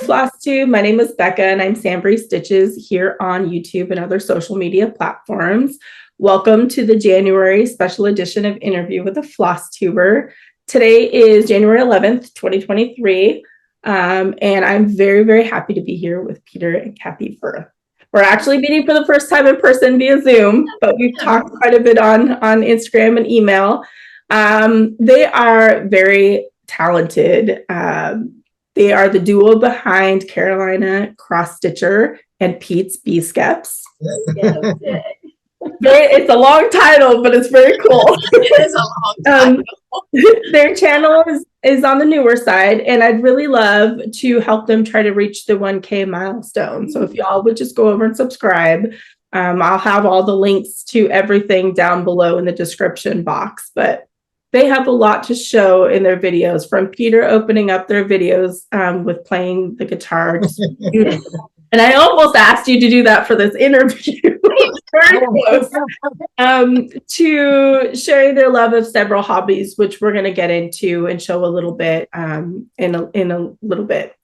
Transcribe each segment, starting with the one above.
Flosstube. My name is Becca and I'm SamBrie Stitches here on YouTube and other social media platforms. Welcome to the January special edition of Interview with a Flosstuber. Today is January 11th, 2023. And I'm very, very happy to be here with Peter and Kathy Firth. We're actually meeting for the first time in person via Zoom, but we've talked quite a bit on Instagram and email. They are very talented. They are the duo behind Carolina Cross Stitcher and petesbeeskeps. It's a long title, but it's very cool. It is a long title. Their channel is on the newer side, and I'd really love to help them try to reach the 1K milestone. So if y'all would just go over and subscribe, I'll have all the links to everything down below in the description box. But they have a lot to show in their videos, from Peter opening up their videos with playing the guitar. And I almost asked you to do that for this interview. Very close. To sharing their love of several hobbies, which we're going to get into and show a little bit in a little bit.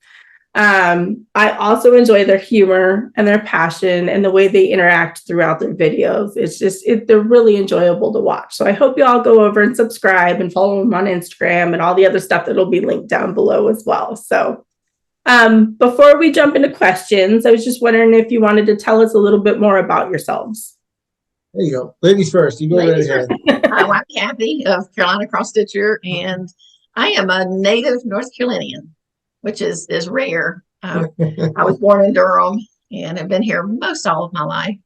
I also enjoy their humor and their passion and the way they interact throughout their videos. It's just, they're really enjoyable to watch. So I hope you all go over and subscribe and follow them on Instagram and all the other stuff that'll be linked down below as well. So before we jump into questions, I was just wondering if you wanted to tell us a little bit more about yourselves. There you go. Ladies first. You go right ahead. I'm Kathy of Carolina Cross Stitcher, and I am a native North Carolinian, which is rare. I was born in Durham and have been here most all of my life.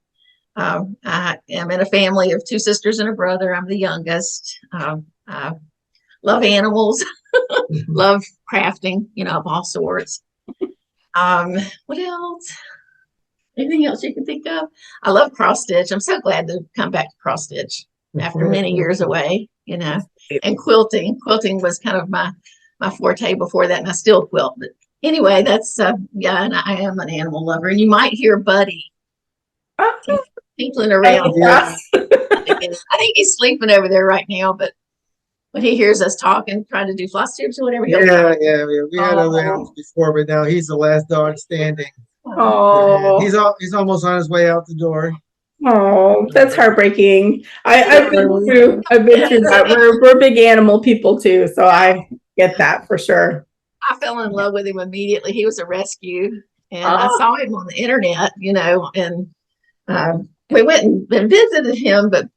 I am in a family of 2 sisters and a brother. I'm the youngest. I love animals, love crafting, of all sorts. What else? Anything else you can think of? I love cross stitch. I'm so glad to come back to cross stitch after many years away, and quilting. Quilting was kind of my forte before that, and I still quilt. But anyway, that's and I am an animal lover. And you might hear Buddy tinkling around. Yeah. I think he's sleeping over there right now, but when he hears us talking, trying to do floss tubes or whatever. We had other animals before, but now he's the last dog standing. Oh, he's almost on his way out the door. Oh, that's heartbreaking. I've been through that. We're big animal people too, so I get that for sure. I fell in love with him immediately. He was a rescue, and I saw him on the internet, and we went and visited him, but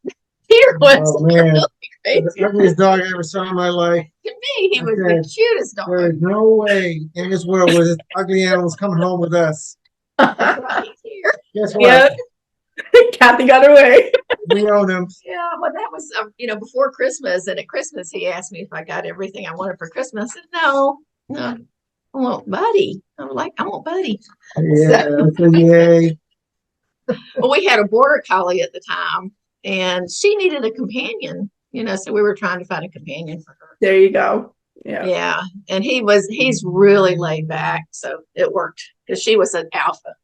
Peter was really crazy. The ugliest dog I ever saw in my life. To me, he was the cutest dog. There is no way in this world where this ugly animal's coming home with us. Right here. Guess what? Yep. Kathy got her way. We own him. Yeah, well, that was before Christmas, and at Christmas he asked me if I got everything I wanted for Christmas. I said no, I want Buddy. I want Buddy. Yeah, so, yay. Well, we had a border collie at the time, and she needed a companion. So we were trying to find a companion for her. There you go. Yeah, and he's really laid back, so it worked because she was an alpha.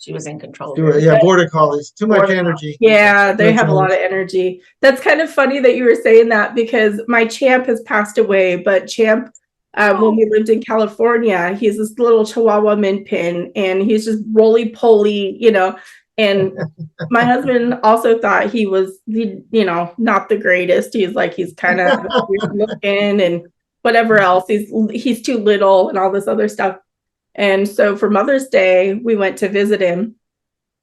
She was in control. Yeah, border collies. Too much energy. Yeah, they have a lot of energy. That's kind of funny that you were saying that, because my Champ has passed away, but Champ, when we lived in California, he's this little Chihuahua min pin, and he's just roly-poly, and my husband also thought he was, not the greatest. He's kind of looking and whatever else. He's too little and all this other stuff. And so for Mother's Day, we went to visit him,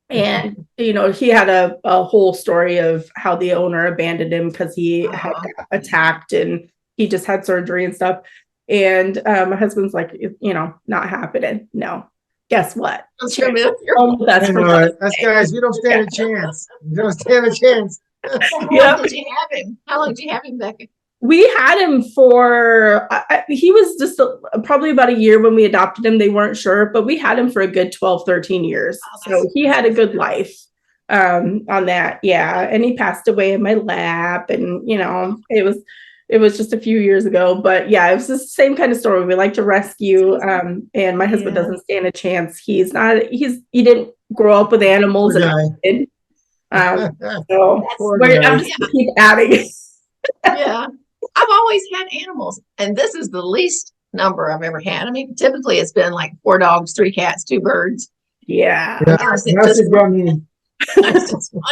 and, he had a whole story of how the owner abandoned him because he had got attacked and he just had surgery and stuff. And my husband's like, not happening. No. Guess what? Us guys, we don't stand a chance. We don't stand a chance. How long did you have him? How long did you have him, Becca? We had him for, he was just probably about a year when we adopted him. They weren't sure, but we had him for a good 12, 13 years. So he had a good life on that. Yeah. And he passed away in my lap, and, it was just a few years ago, but yeah, it was the same kind of story. We like to rescue, and my husband doesn't stand a chance. He didn't grow up with animals. So I'm just keep adding. Yeah. I've always had animals, and this is the least number I've ever had. I mean, typically it's been like 4 dogs, 3 cats, 2 birds. Yeah. Yeah, Now it's now just she's got me. it's just one.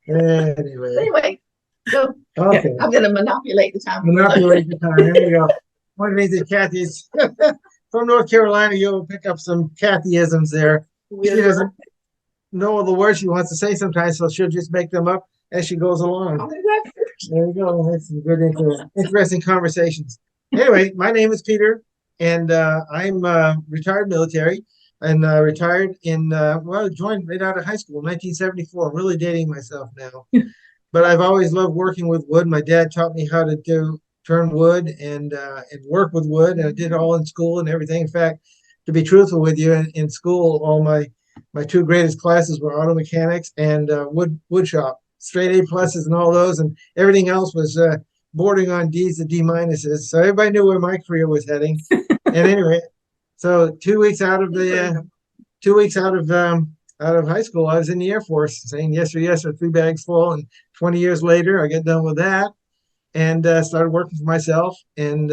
Anyway, Anyway, so okay. I'm going to manipulate the time. Monopolize the time. There we go. One of these is Kathy's from North Carolina. You'll pick up some Kathyisms there. She doesn't know the words she wants to say sometimes, so she'll just make them up as she goes along. There you go. That's some good, interesting conversations. Anyway, my name is Peter, and I'm retired military, and retired in well, joined right out of high school, 1974. I'm really dating myself now, but I've always loved working with wood. My dad taught me how to turn wood and work with wood, and I did it all in school and everything. In fact, to be truthful with you, in school, all my 2 greatest classes were auto mechanics and wood shop, straight A pluses and all those, and everything else was bordering on D's to D minuses. So everybody knew where my career was heading. And anyway, so 2 weeks out of high school, I was in the Air Force, saying yes or yes or 3 bags full. And 20 years later, I got done with that and started working for myself, and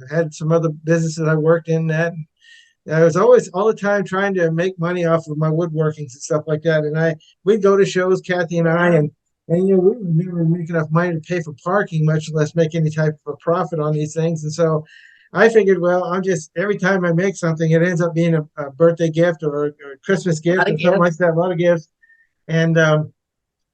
had some other businesses I worked in that. I was always all the time trying to make money off of my woodworkings and stuff like that. And we'd go to shows, Kathy and I, and we would never make enough money to pay for parking, much less make any type of a profit on these things. And so I figured, well, every time I make something, it ends up being a birthday gift or a Christmas gift or something like that, a lot of gifts. And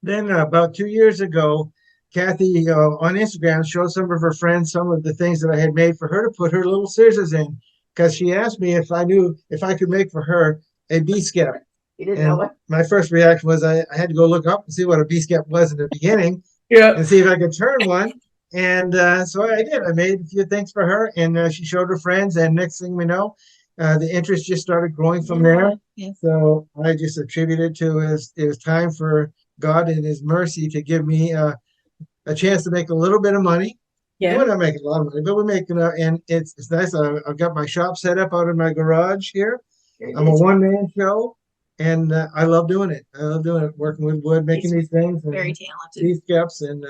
then about 2 years ago, Kathy on Instagram showed some of her friends some of the things that I had made for her to put her little scissors in, because she asked me if I knew if I could make for her a bee-skep. You didn't know And what? my first reaction was I had to go look up and see what a bee-skep was in the beginning Yeah. and see if I could turn one. And so I did. I made a few things for her, and she showed her friends. And next thing we know, the interest just started growing from there. Yes. So I just attributed to it was time for God in His mercy to give me a chance to make a little bit of money. Yeah. We're not making a lot of money, but we're making and it's nice. I've got my shop set up out in my garage here. I'm a one-man show, and I love doing it. I love doing it, working with wood, making these things. And Very talented. these skeps, and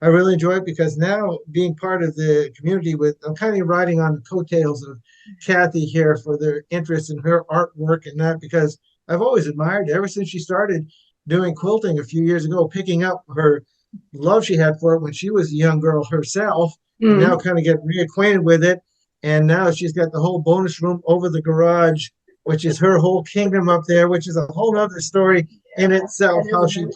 I really enjoy it because now being part of the community I'm kind of riding on the coattails of Kathy here for their interest in her artwork and that, because I've always admired ever since she started doing quilting a few years ago, picking up her love she had for it when she was a young girl herself, and now kind of get reacquainted with it. And now she's got the whole bonus room over the garage, which is her whole kingdom up there, which is a whole other story in itself, how she came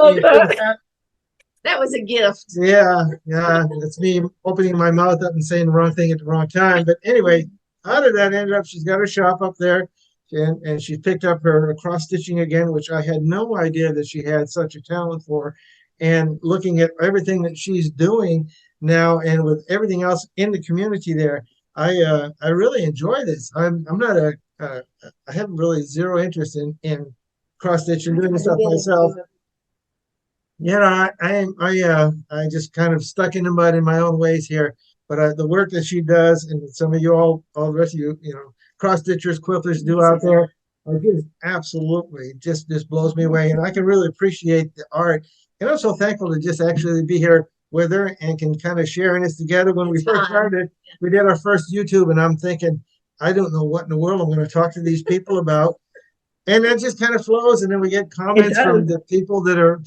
That was a gift. Yeah, it's me opening my mouth up and saying the wrong thing at the wrong time. But anyway, out of that ended up, she's got her shop up there, and she picked up her cross stitching again, which I had no idea that she had such a talent for. And looking at everything that she's doing now, and with everything else in the community there, I really enjoy this. I'm not I have really zero interest in cross stitching, doing this stuff myself. You know, I just kind of stuck in the mud in my own ways here. But the work that she does, and some of you all the rest of you, cross stitchers, quilters do out there, are just absolutely just blows me away. And I can really appreciate the art. And I'm so thankful to just actually be here with her and can kind of sharing this together. When we first started, we did our first YouTube, and I'm thinking, I don't know what in the world I'm going to talk to these people about. And that just kind of flows, and then we get comments from the people that are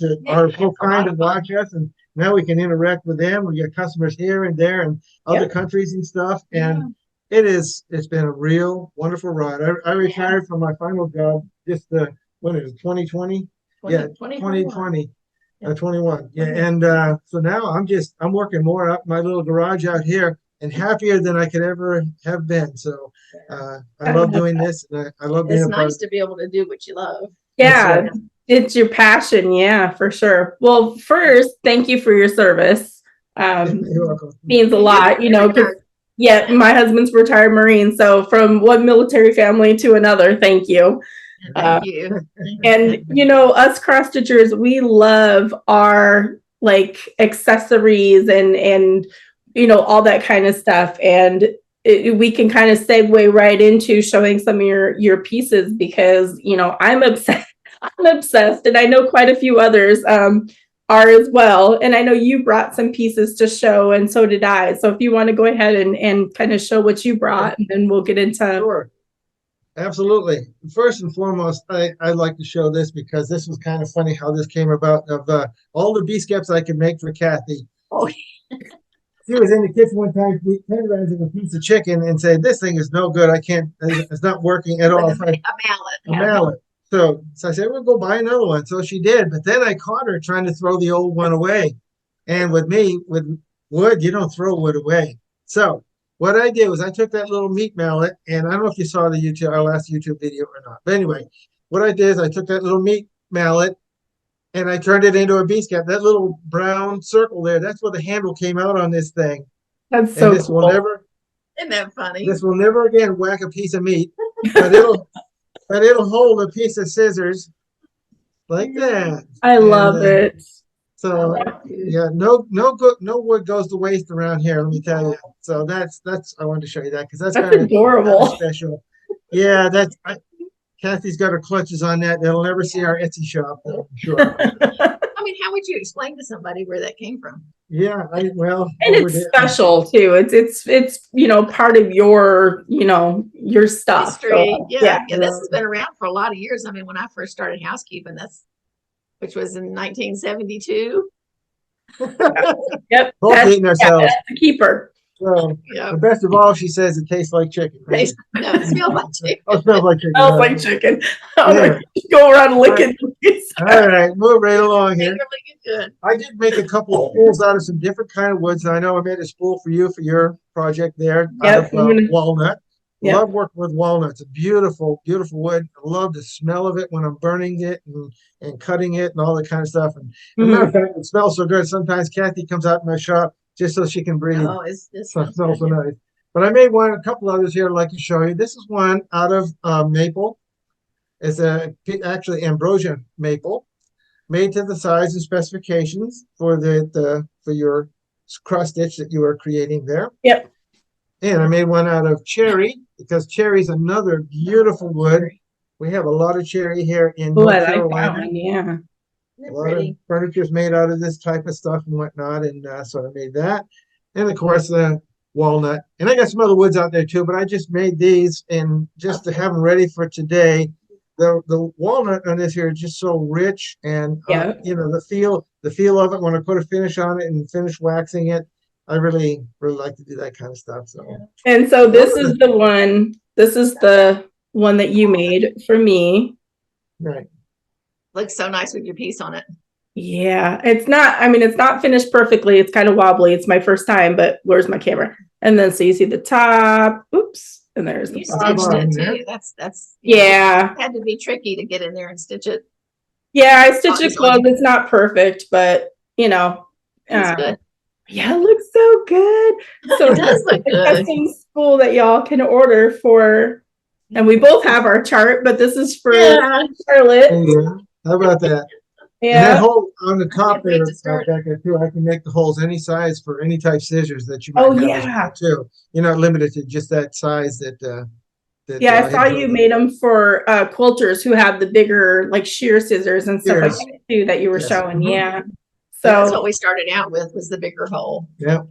so kind to watch us, and now we can interact with them. We get customers here and there and other countries and stuff, and it's been a real wonderful ride. I retired from my final job just when it was 2020, 2020. 21. Yeah. And so now I'm working more up my little garage out here, and happier than I could ever have been. So I love doing this, and I love being It's a part. nice to be able to do what you love. Yeah, it's your passion. Yeah, for sure. Well, first, thank you for your service. You're welcome. Means a lot, 'cause, my husband's retired Marine. So from one military family to another, thank you. Thank you. And us cross stitchers, we love our accessories and all that kind of stuff. And we can kind of segue right into showing some of your pieces, because I'm obsessed. I'm obsessed, and I know quite a few others are as well. And I know you brought some pieces to show, and so did I. So if you want to go ahead and kind of show what you brought, and then we'll get into. Sure. Absolutely. First and foremost, I'd like to show this because this was kind of funny how this came about. Of all the beeskeps I could make for Kathy. Oh. She was in the kitchen one time, turned around a piece of chicken and said, "This thing is no good. I can't. It's not working at all." A mallet. A mallet. So I said, "We'll go buy another one." So she did. But then I caught her trying to throw the old one away. And with me, with wood, you don't throw wood away. So what I did was I took that little meat mallet, and I don't know if you saw our last YouTube video or not. But anyway, what I did is I took that little meat mallet and I turned it into a beeskep. That little brown circle there, that's where the handle came out on this thing. That's so this cool. will never, Isn't that funny? this will never again whack a piece of meat, but it'll hold a piece of scissors like that. I love it. So yeah, no wood goes to waste around here, let me tell you. So that's I wanted to show you that because that's kind of adorable. special. Yeah, Kathy's got her clutches on that. They'll never see our Etsy shop, though, I'm sure. I mean, how would you explain to somebody where that came from? Yeah, and it's special too. It's part of your your stuff. History. So, Yeah, this has been around for a lot of years. I mean, when I first started housekeeping, which was in 1972. Yep. Both eating ourselves. That's a keeper. So, the best of all, she says it tastes like chicken. Right? No, it smells like chicken. Oh, it smells like chicken. Smells like chicken. Yeah. Go around licking. All right, move right along here. Good. I did make a couple of spools out of some different kind of woods. I know I made a spool for you for your project there out of walnut. Yep. Love working with walnuts. A beautiful, beautiful wood. I love the smell of it when I'm burning it and cutting it and all that kind of stuff. And as a matter of fact, it smells so good. Sometimes Kathy comes out in my shop just so she can breathe. Oh, it smells so nice. But I made a couple others here I'd like to show you. This is one out of maple. It's actually ambrosia maple, made to the size and specifications for for your cross stitch that you are creating there. Yep. And I made one out of cherry because cherry is another beautiful wood. We have a lot of cherry here in North Carolina. Yeah. A lot of furniture is made out of this type of stuff and whatnot, and so I made that. And of course, the walnut. And I got some other woods out there too, but I just made these and just to have them ready for today. The walnut on this here is just so rich, and the feel of it when I put a finish on it and finish waxing it. I really like to do that kind of stuff. So and so this is the one. This is the one that you made for me. Right. Looks so nice with your piece on it. Yeah, it's not finished perfectly. It's kind of wobbly. It's my first time, but where's my camera? And then so you see the top. Oops. And there's the bottom. Stitched it too. That's had to be tricky to get in there and stitch it. Yeah, I stitched it close. It's not perfect, but it's good. Yeah, it looks so good. So it does look good. Custom spool that y'all can order for, and we both have our chart, but this is for Charlotte. Yeah. How about that? Yeah. And that hole on the top there, Becca, too, I can make the holes any size for any type scissors that you might have too. You're not limited to just that size that I saw you made them for quilters who have the bigger like shear scissors and stuff like that too that you were showing. Yeah. So that's what we started out with, was the bigger hole. Yeah.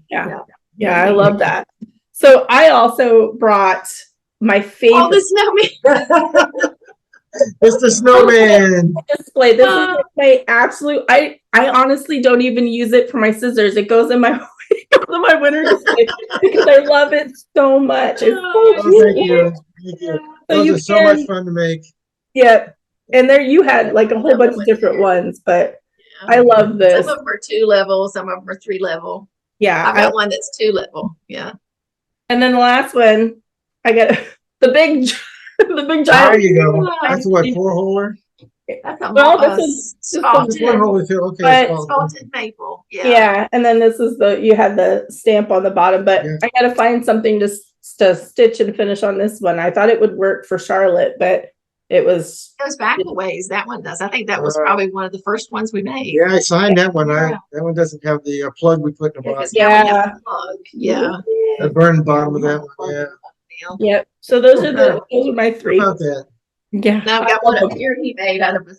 I love that. So I also brought my favorite. Oh, the snowman. It's the snowman display. This is my absolute. I honestly don't even use it for my scissors. It goes in my winter display because I love it so much. It's so cute. Thank you. Those are so much fun to make. Yeah, and there you had like a whole bunch of different ones, but I love this. Some of them are 2 level, some of them are 3 level. Yeah, I got one that's 2 level. Yeah, and then the last one, I got the big giant. There you go. That's what, 4-holer? That's a this is spalted. 1-holer too. Okay, Spalted maple. Yeah, and then this is you had the stamp on the bottom, but I got to find something to stitch and finish on this one. I thought it would work for Charlotte, but it goes back a ways. That one does. I think that was probably one of the first ones we made. Yeah, I signed that one. That one doesn't have the plug we put in the bottom. Yeah, plug. Yeah, the burn bottom of that one. Yeah. Yep. So those are my 3. How about that? Yeah. Now I've got one up here he made out of a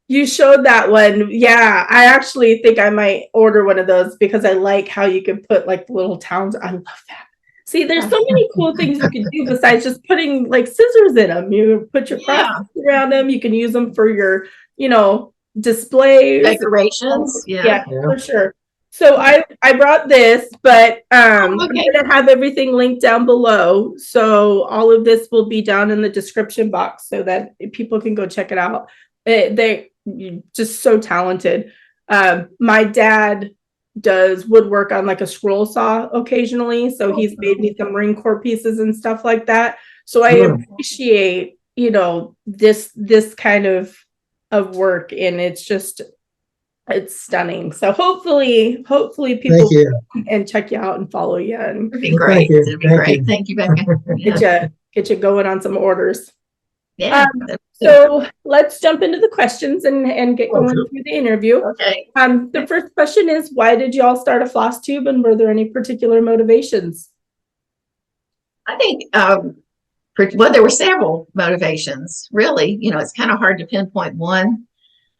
You showed that one. Yeah, I actually think I might order one of those because I like how you can put like little towns. I love that. See, there's so many cool things you can do besides just putting like scissors in them. You put your cross around them. You can use them for your, displays. Decorations. Yeah, for sure. So I brought this, but I'm gonna have everything linked down below. So all of this will be down in the description box so that people can go check it out. They just so talented. My dad does woodwork on like a scroll saw occasionally, so he's made me some Marine Corps pieces and stuff like that. So I appreciate this kind of work, and it's stunning. So hopefully people and check you out and follow you, and it'd be great. It'd be great. Thank you, Becca. Get you going on some orders. Yeah. So let's jump into the questions and get going through the interview. Okay. The first question is, why did you all start a floss tube, and were there any particular motivations? I think, there were several motivations, really. It's kind of hard to pinpoint one.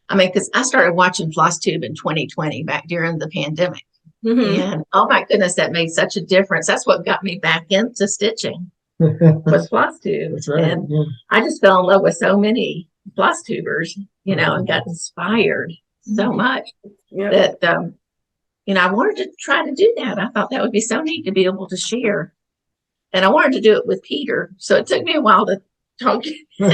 I mean, because I started watching Flosstube in 2020, back during the pandemic. And oh my goodness, that made such a difference. That's what got me back into stitching. Was Flosstube. That's right. And I just fell in love with so many Flosstubers, and got inspired so much that, I wanted to try to do that. I thought that would be so neat to be able to share. And I wanted to do it with Peter. So it took me a while to talk. And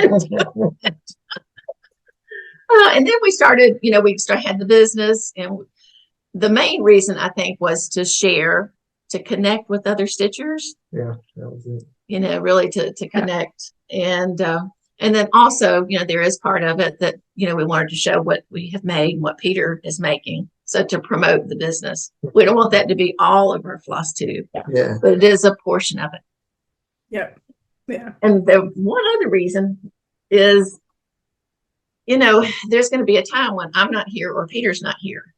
then we started, had the business. And the main reason, I think, was to share, to connect with other stitchers. Yeah, that was it. Really to connect. And then also, there is part of it that, we wanted to show what we have made and what Peter is making. So to promote the business. We don't want that to be all of our floss tube. Yeah. But it is a portion of it. Yeah. Yeah. And the one other reason is, there's going to be a time when I'm not here or Peter's not here.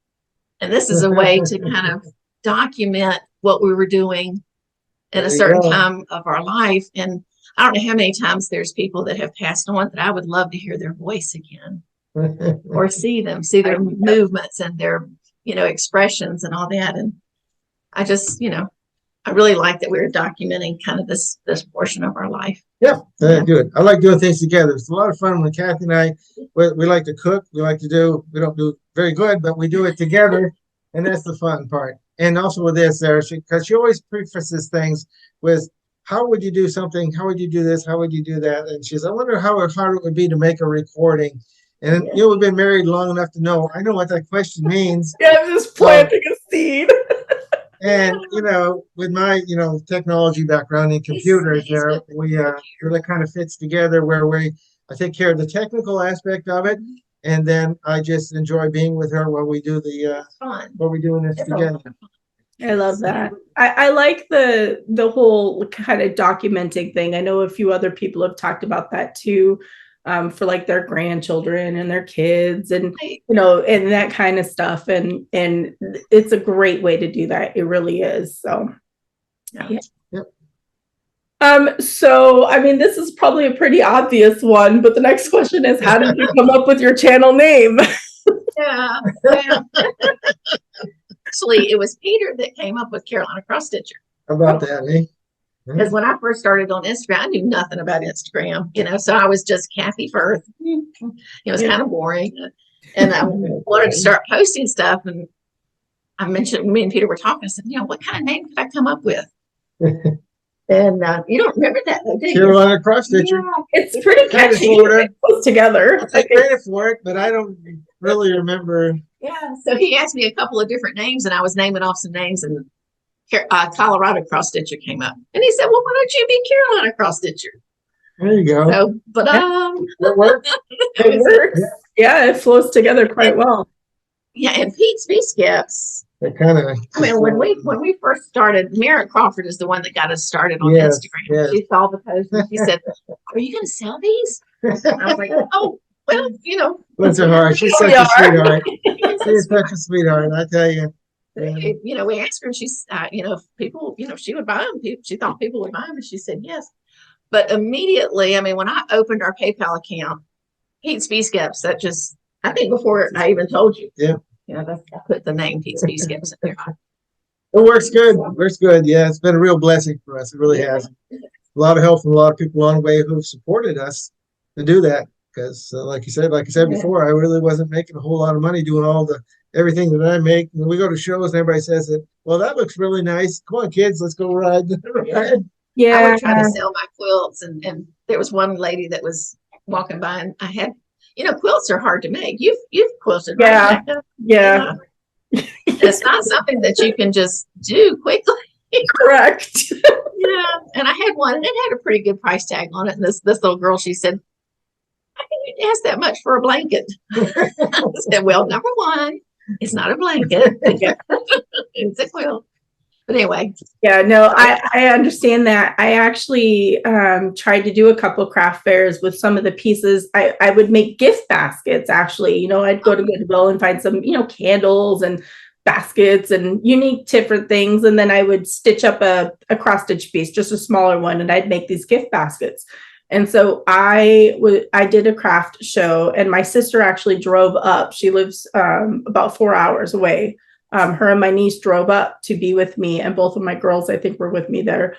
And this is a way to kind of document what we were doing in a certain time of our life. And I don't know how many times there's people that have passed on that I would love to hear their voice again or see their movements and their, expressions and all that. And I just, I really like that we're documenting kind of this portion of our life. Yeah, good. I like doing things together. It's a lot of fun when Kathy and I, we like to cook. We don't do very good, but we do it together. And that's the fun part. And also with this, because she always prefaces things with, how would you do something? How would you do this? How would you do that? And she says, I wonder how hard it would be to make a recording. And we've been married long enough to know, I know what that question means. Yeah, I'm just planting a seed. And, with my, technology background in computers there, we really kind of fits together where I take care of the technical aspect of it. And then I just enjoy being with her while we do while we're doing this together. I love that. I like the whole kind of documenting thing. I know a few other people have talked about that too, for like their grandchildren and their kids and, and that kind of stuff. And it's a great way to do that. It really is. So, yeah. So, I mean, this is probably a pretty obvious one, but the next question is, how did you come up with your channel name? Yeah. Actually, it was Peter that came up with Carolina Cross Stitcher. How about that, eh? Because when I first started on Instagram, I knew nothing about Instagram, so I was just Kathy Firth. It was kind of boring. And I wanted to start posting stuff. And I mentioned, me and Peter were talking. I said, what kind of name could I come up with? And you don't remember that, though, do you? Carolina Cross Stitcher. Yeah, it's pretty catchy. It goes together. I credit for it, but I don't really remember. Yeah. So he asked me a couple of different names, and I was naming off some names, and Colorado Cross Stitcher came up. And he said, well, why don't you be Carolina Cross Stitcher? There you go. So, but it works. It works. Yeah, it flows together quite well. Yeah, and petesbeeskeps. Kind of. I mean, when we first started, Mara Crawford is the one that got us started on Instagram. Yes. She saw the post and she said, "Are you going to sell these?" And I was like, "Oh, well, Bless her heart. She's such a sweetheart. She's such a sweetheart. I tell you. We asked her, and she's, if people, she would buy them. She thought people would buy them, and she said yes. But immediately, I mean, when I opened our PayPal account, petesbeeskeps, that just I think before I even told you. Yeah. Yeah, I put the name petesbeeskeps in there. It works good. Works good. Yeah, it's been a real blessing for us. It really has. A lot of help from a lot of people along the way who've supported us to do that. Because, like I said before, I really wasn't making a whole lot of money doing all the everything that I make. When we go to shows and everybody says that, well, that looks really nice. Come on, kids, let's go ride. I Yeah. would try to sell my quilts, and there was one lady that was walking by, and I had, quilts are hard to make. You've quilted, right? Yeah. It's not something that you can just do quickly. Correct. Yeah. And I had one, and it had a pretty good price tag on it. And this little girl, she said, "I think you'd ask that much for a blanket." I said, "Well, number one, it's not a blanket. It's a quilt." But anyway. Yeah, no, I understand that. I actually tried to do a couple craft fairs with some of the pieces. I would make gift baskets, actually. I'd go to Goodwill and find some, candles and baskets and unique different things. And then I would stitch up a cross stitch piece, just a smaller one, and I'd make these gift baskets. And so I did a craft show, and my sister actually drove up. She lives about 4 hours away. Her and my niece drove up to be with me, and both of my girls, I think, were with me there.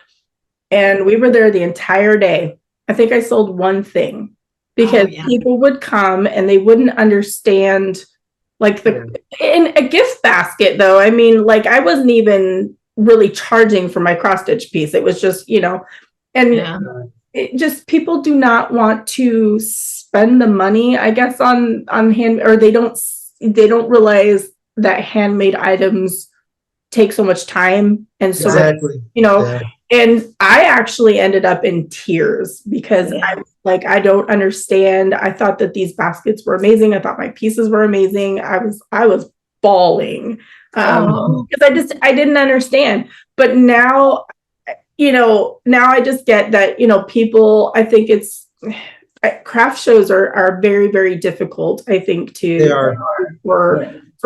And we were there the entire day. I think I sold one thing because people would come and they wouldn't understand, like, in a gift basket, though. I mean, like, I wasn't even really charging for my cross stitch piece. It was just, it just, people do not want to spend the money, I guess, on hand, or they don't realize that handmade items take so much time and so and I actually ended up in tears because I was like, I don't understand. I thought that these baskets were amazing. I thought my pieces were amazing. I was bawling because I didn't understand. But now, now I just get that, people, I think craft shows are very, very difficult, I think, for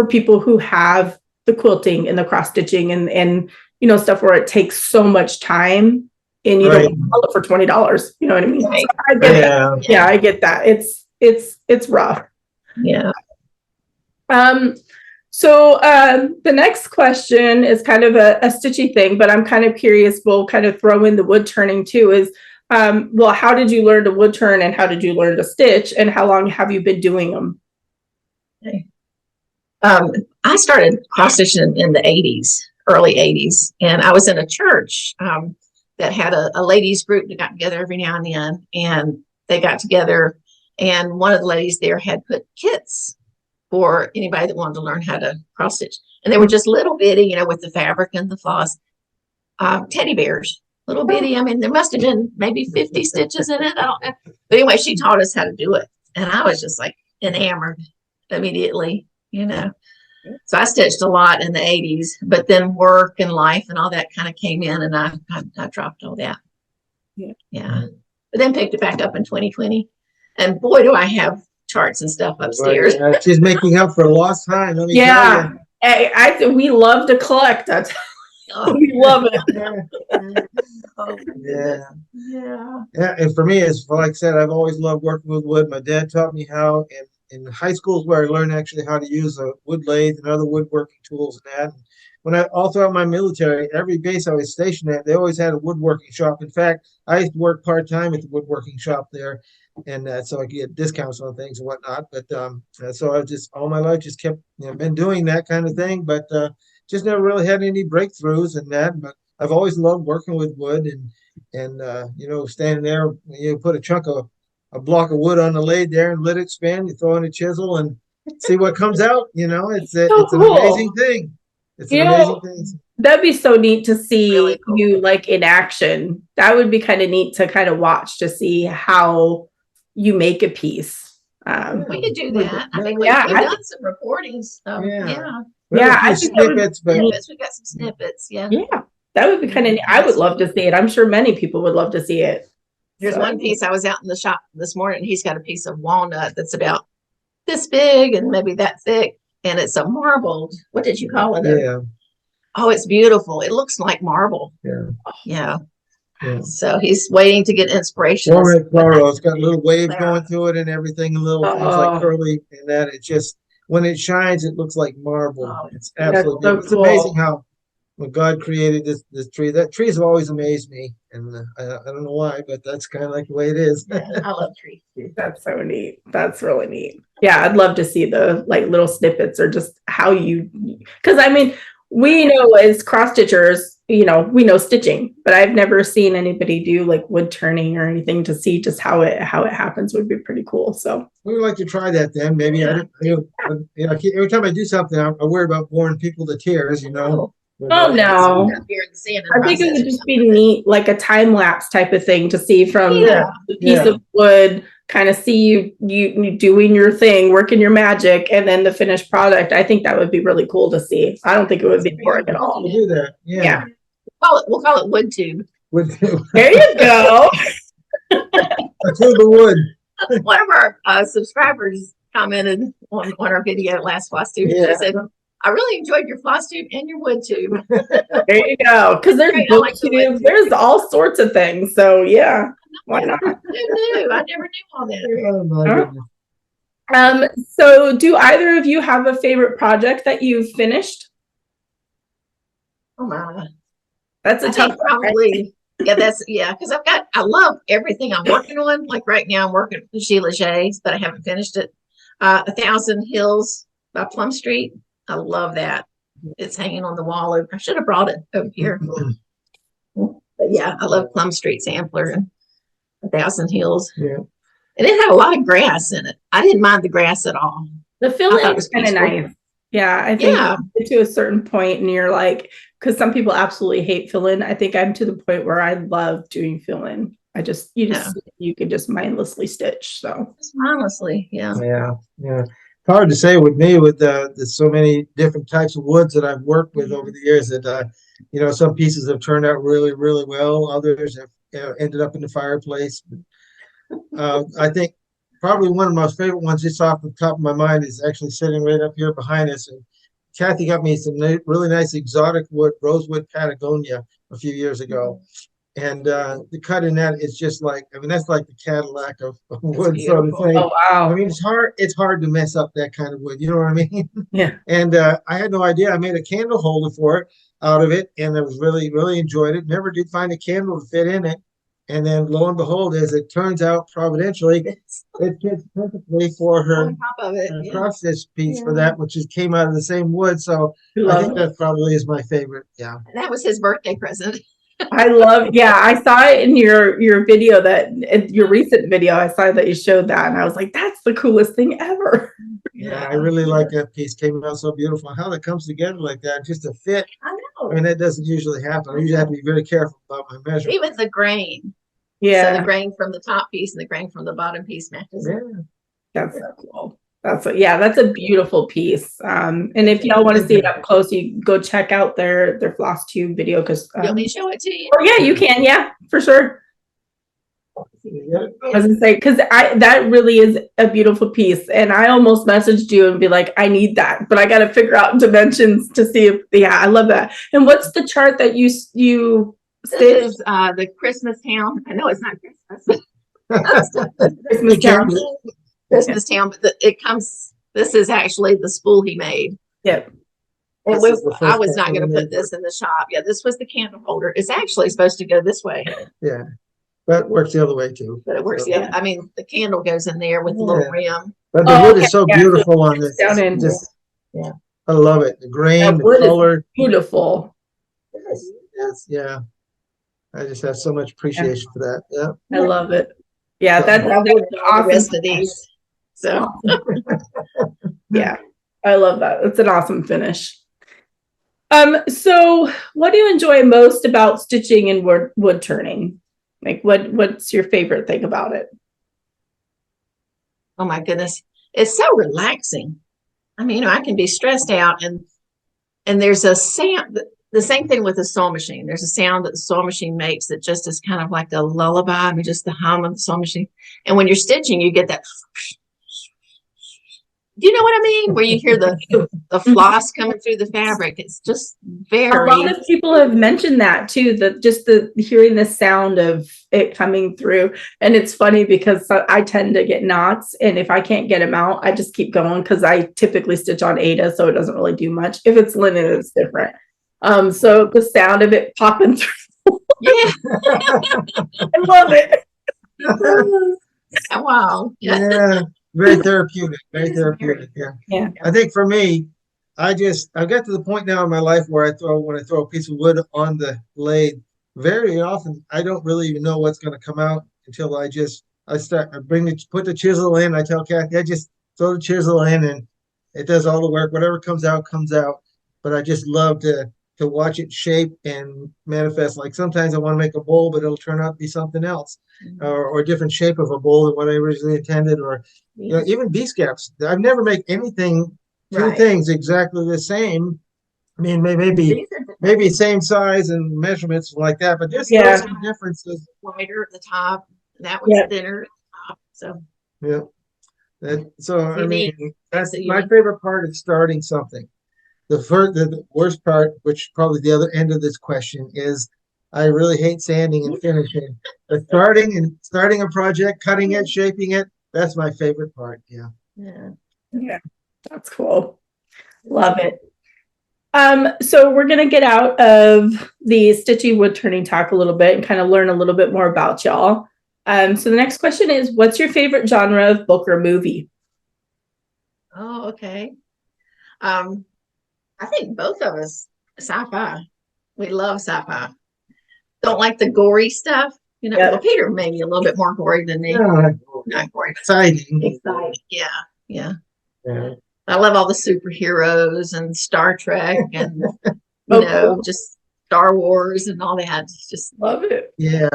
people who have the quilting and the cross stitching and stuff where it takes so much time, and you don't sell it for $20. You know what I mean? Right. So I get that. Yeah, I get that. It's rough. Yeah. So the next question is kind of a stitchy thing, but I'm kind of curious. We'll kind of throw in the wood turning too. Is well, how did you learn to wood turn, and how did you learn to stitch, and how long have you been doing them? Okay. I started cross stitching in the 80s, early 80s, and I was in a church that had a ladies group that got together every now and then, and they got together, and one of the ladies there had put kits for anybody that wanted to learn how to cross stitch, and they were just little bitty, with the fabric and the floss, teddy bears, little bitty. I mean, there must have been maybe 50 stitches in it. I don't know, but anyway, she taught us how to do it, and I was just like enamored immediately. So I stitched a lot in the 80s, but then work and life and all that kind of came in, and I dropped all that. Yeah. But then picked it back up in 2020, and boy, do I have charts and stuff upstairs. She's making up for lost time. Let me tell you. We love to collect. We love it. Yeah. And for me, as like I said, I've always loved working with wood. My dad taught me how, and in high school is where I learned actually how to use a wood lathe and other woodworking tools and that. When all throughout my military, every base I was stationed at, they always had a woodworking shop. In fact, I used to work part-time at the woodworking shop there, and so I could get discounts on things and whatnot. But so I just all my life just kept been doing that kind of thing, but just never really had any breakthroughs in that. But I've always loved working with wood and standing there, put a block of wood on the lathe there and let it spin. You throw in a chisel and see what comes out. It's an amazing thing. It's an amazing thing. That'd be so neat to see really cool. You like in action. That would be kind of neat to kind of watch to see how you make a piece. We could do that. I mean, we've done some recordings. We got some snippets. We got some snippets. Yeah, that would be kind of neat. I would love to see it. I'm sure many people would love to see it. There's one piece. I was out in the shop this morning. He's got a piece of walnut that's about this big and maybe that thick, and it's a marbled. What did you call it? Yeah. Oh, it's beautiful. It looks like marble. Yeah. Yeah. Yeah. So he's waiting to get inspiration. Walnut coral, it's got little waves going through it and everything, and little things like Oh. curly and that. It just, when it shines, it looks like marble. Oh, It's that's absolutely so beautiful. It's cool. amazing how when God created this tree, that trees have always amazed me, and I don't know why, but that's kind of like the way it is. Yeah, I love trees. That's so neat. That's really neat. Yeah, I'd love to see the like little snippets or just how you, because I mean, we know as cross stitchers, we know stitching, but I've never seen anybody do like wood turning or anything to see just how it happens would be pretty cool. So We would like to try that then. Maybe every time I do something, I worry about boring people to tears. Oh, no. Up here in the sand I think it would process. just be neat, like a time lapse type of thing to see from Yeah. the piece of wood, kind of see you doing your thing, working your magic, and then the finished product. I think that would be really cool to see. I don't think it would be boring at all. We'll do that. Yeah. We'll call it wood tube. There you go. A tube of wood. One of our subscribers commented on our video last floss tube. Yeah. She said, I really enjoyed your floss tube and your wood tube. There you go. Because there's I like the wood tubes, there's all sorts of things. So yeah, why not? Who knew? I never knew all that. Oh my goodness. So do either of you have a favorite project that you've finished? Oh my. That's a I tough think probably, because I love everything I'm working on. Like right now I'm working with Sheila Jay's, but I haven't finished it. 1,000 Hills by Plum Street. I love that. It's hanging on the wall. I should have brought it over here. But yeah, I love Plum Street sampler and 1,000 Hills. Yeah. And it had a lot of grass in it. I didn't mind the grass at all. The I thought fill-in it is was kind of peaceful. nice. Yeah, I think Yeah. you get to a certain point and you're like, because some people absolutely hate fill-in. I think I'm to the point where I love doing fill-in. You could just mindlessly stitch. So Just mindlessly, yeah. Yeah. It's hard to say with me with there's so many different types of woods that I've worked with over the years that some pieces have turned out really, really well. Others have ended up in the fireplace. I think probably one of my favorite ones just off the top of my mind is actually sitting right up here behind us. And Kathy got me some really nice exotic wood, rosewood Patagonia a few years ago. And the cut in that is just like, that's like the Cadillac of wood, so to say. oh wow. I mean, it's hard to mess up that kind of wood. You know what I mean? Yeah. And I had no idea. I made a candle holder for it out of it, and I was really, really enjoyed it. Never did find a candle to fit in it. And then lo and behold, as it turns out, providentially, it fits perfectly for her On top of it. Yeah. cross stitch piece for that, which came out of the same wood. So I think that probably is my favorite. Yeah. And that was his birthday present. I saw it in your video your recent video. I saw that you showed that and I was like, that's the coolest thing ever. Yeah, I really like that piece. Came out so beautiful. How that comes together like that, just to fit. I know. I mean, that doesn't usually happen. I usually have to be very careful about my measurement. Even the grain. Yeah. So the grain from the top piece and the grain from the bottom piece matches. Yeah. That's so cool. That's a beautiful piece. And if y'all want to see it up close, you go check out their floss tube video because You want me to show it to you? oh yeah, you can, yeah, for sure. I was gonna say because that really is a beautiful piece, and I almost messaged you and be like, I need that, but I got to figure out dimensions to see if I love that. And what's the chart that you This is the Christmas town. I know it's not Christmas. Christmas town? Christmas town, but it comes. This is actually the spool he made. Yep. And I was not going to put this in the shop. Yeah, this was the candle holder. It's actually supposed to go this way, Yeah, but it works the other way too. but it works. Yeah, I mean the candle goes in there with the little rim. But the Oh, wood okay, is so yeah, beautiful on this. down in- Yeah. I love it. The grain, That the wood is color. Beautiful. Yeah. I just have so much appreciation for that. Yeah. I love it. Yeah, That's that's the awesome. rest of these. So Yeah, I love that. It's an awesome finish. So what do you enjoy most about stitching and wood turning? Like what's your favorite thing about it? oh my goodness, it's so relaxing. I mean, I can be stressed out and there's a sound. The same thing with the sewing machine. There's a sound that the sewing machine makes that just is kind of like a lullaby. I mean, just the hum of the sewing machine. And when you're stitching, you get that. Do you know what I mean? Where you hear the floss coming through the fabric. It's just A lot very, of people have mentioned that too, that just the hearing the sound of it coming through. And it's funny because I tend to get knots, and if I can't get them out, I just keep going because I typically stitch on Aida, so it doesn't really do much. If it's linen, it's different. So the sound of it popping through, yeah. I love it. Wow. Yeah, very therapeutic. Very therapeutic. Yeah. Yeah. I think for me, I got to the point now in my life where when I throw a piece of wood on the lathe, very often I don't really even know what's going to come out until I put the chisel in. I tell Kathy, I just throw the chisel in and it does all the work. Whatever comes out, comes out. But I just love to watch it shape and manifest. Like sometimes I want to make a bowl, but it'll turn out to be something else, or a different shape of a bowl than what I originally intended, or even beeskeps. I've never made anything, two things exactly the same. I mean, maybe same size and measurements like that, but there's still some differences. Wider at the top, that one's thinner at the top. So I mean, that's my favorite part of starting something. The worst part, which probably the other end of this question, is I really hate sanding and finishing. But starting a project, cutting it, shaping it, that's my favorite part. Yeah, that's cool. Love it. So we're gonna get out of the stitchy wood turning talk a little bit and kind of learn a little bit more about y'all. So the next question is, what's your favorite genre of book or movie? Oh, okay. I think both of us sci-fi. We love sci-fi. Don't like the gory stuff. You know, well, Peter maybe a little bit more gory than me. Not gory. Exciting. Yeah. I love all the superheroes and Star Trek and just Star Wars and all that. Just love it. Yeah.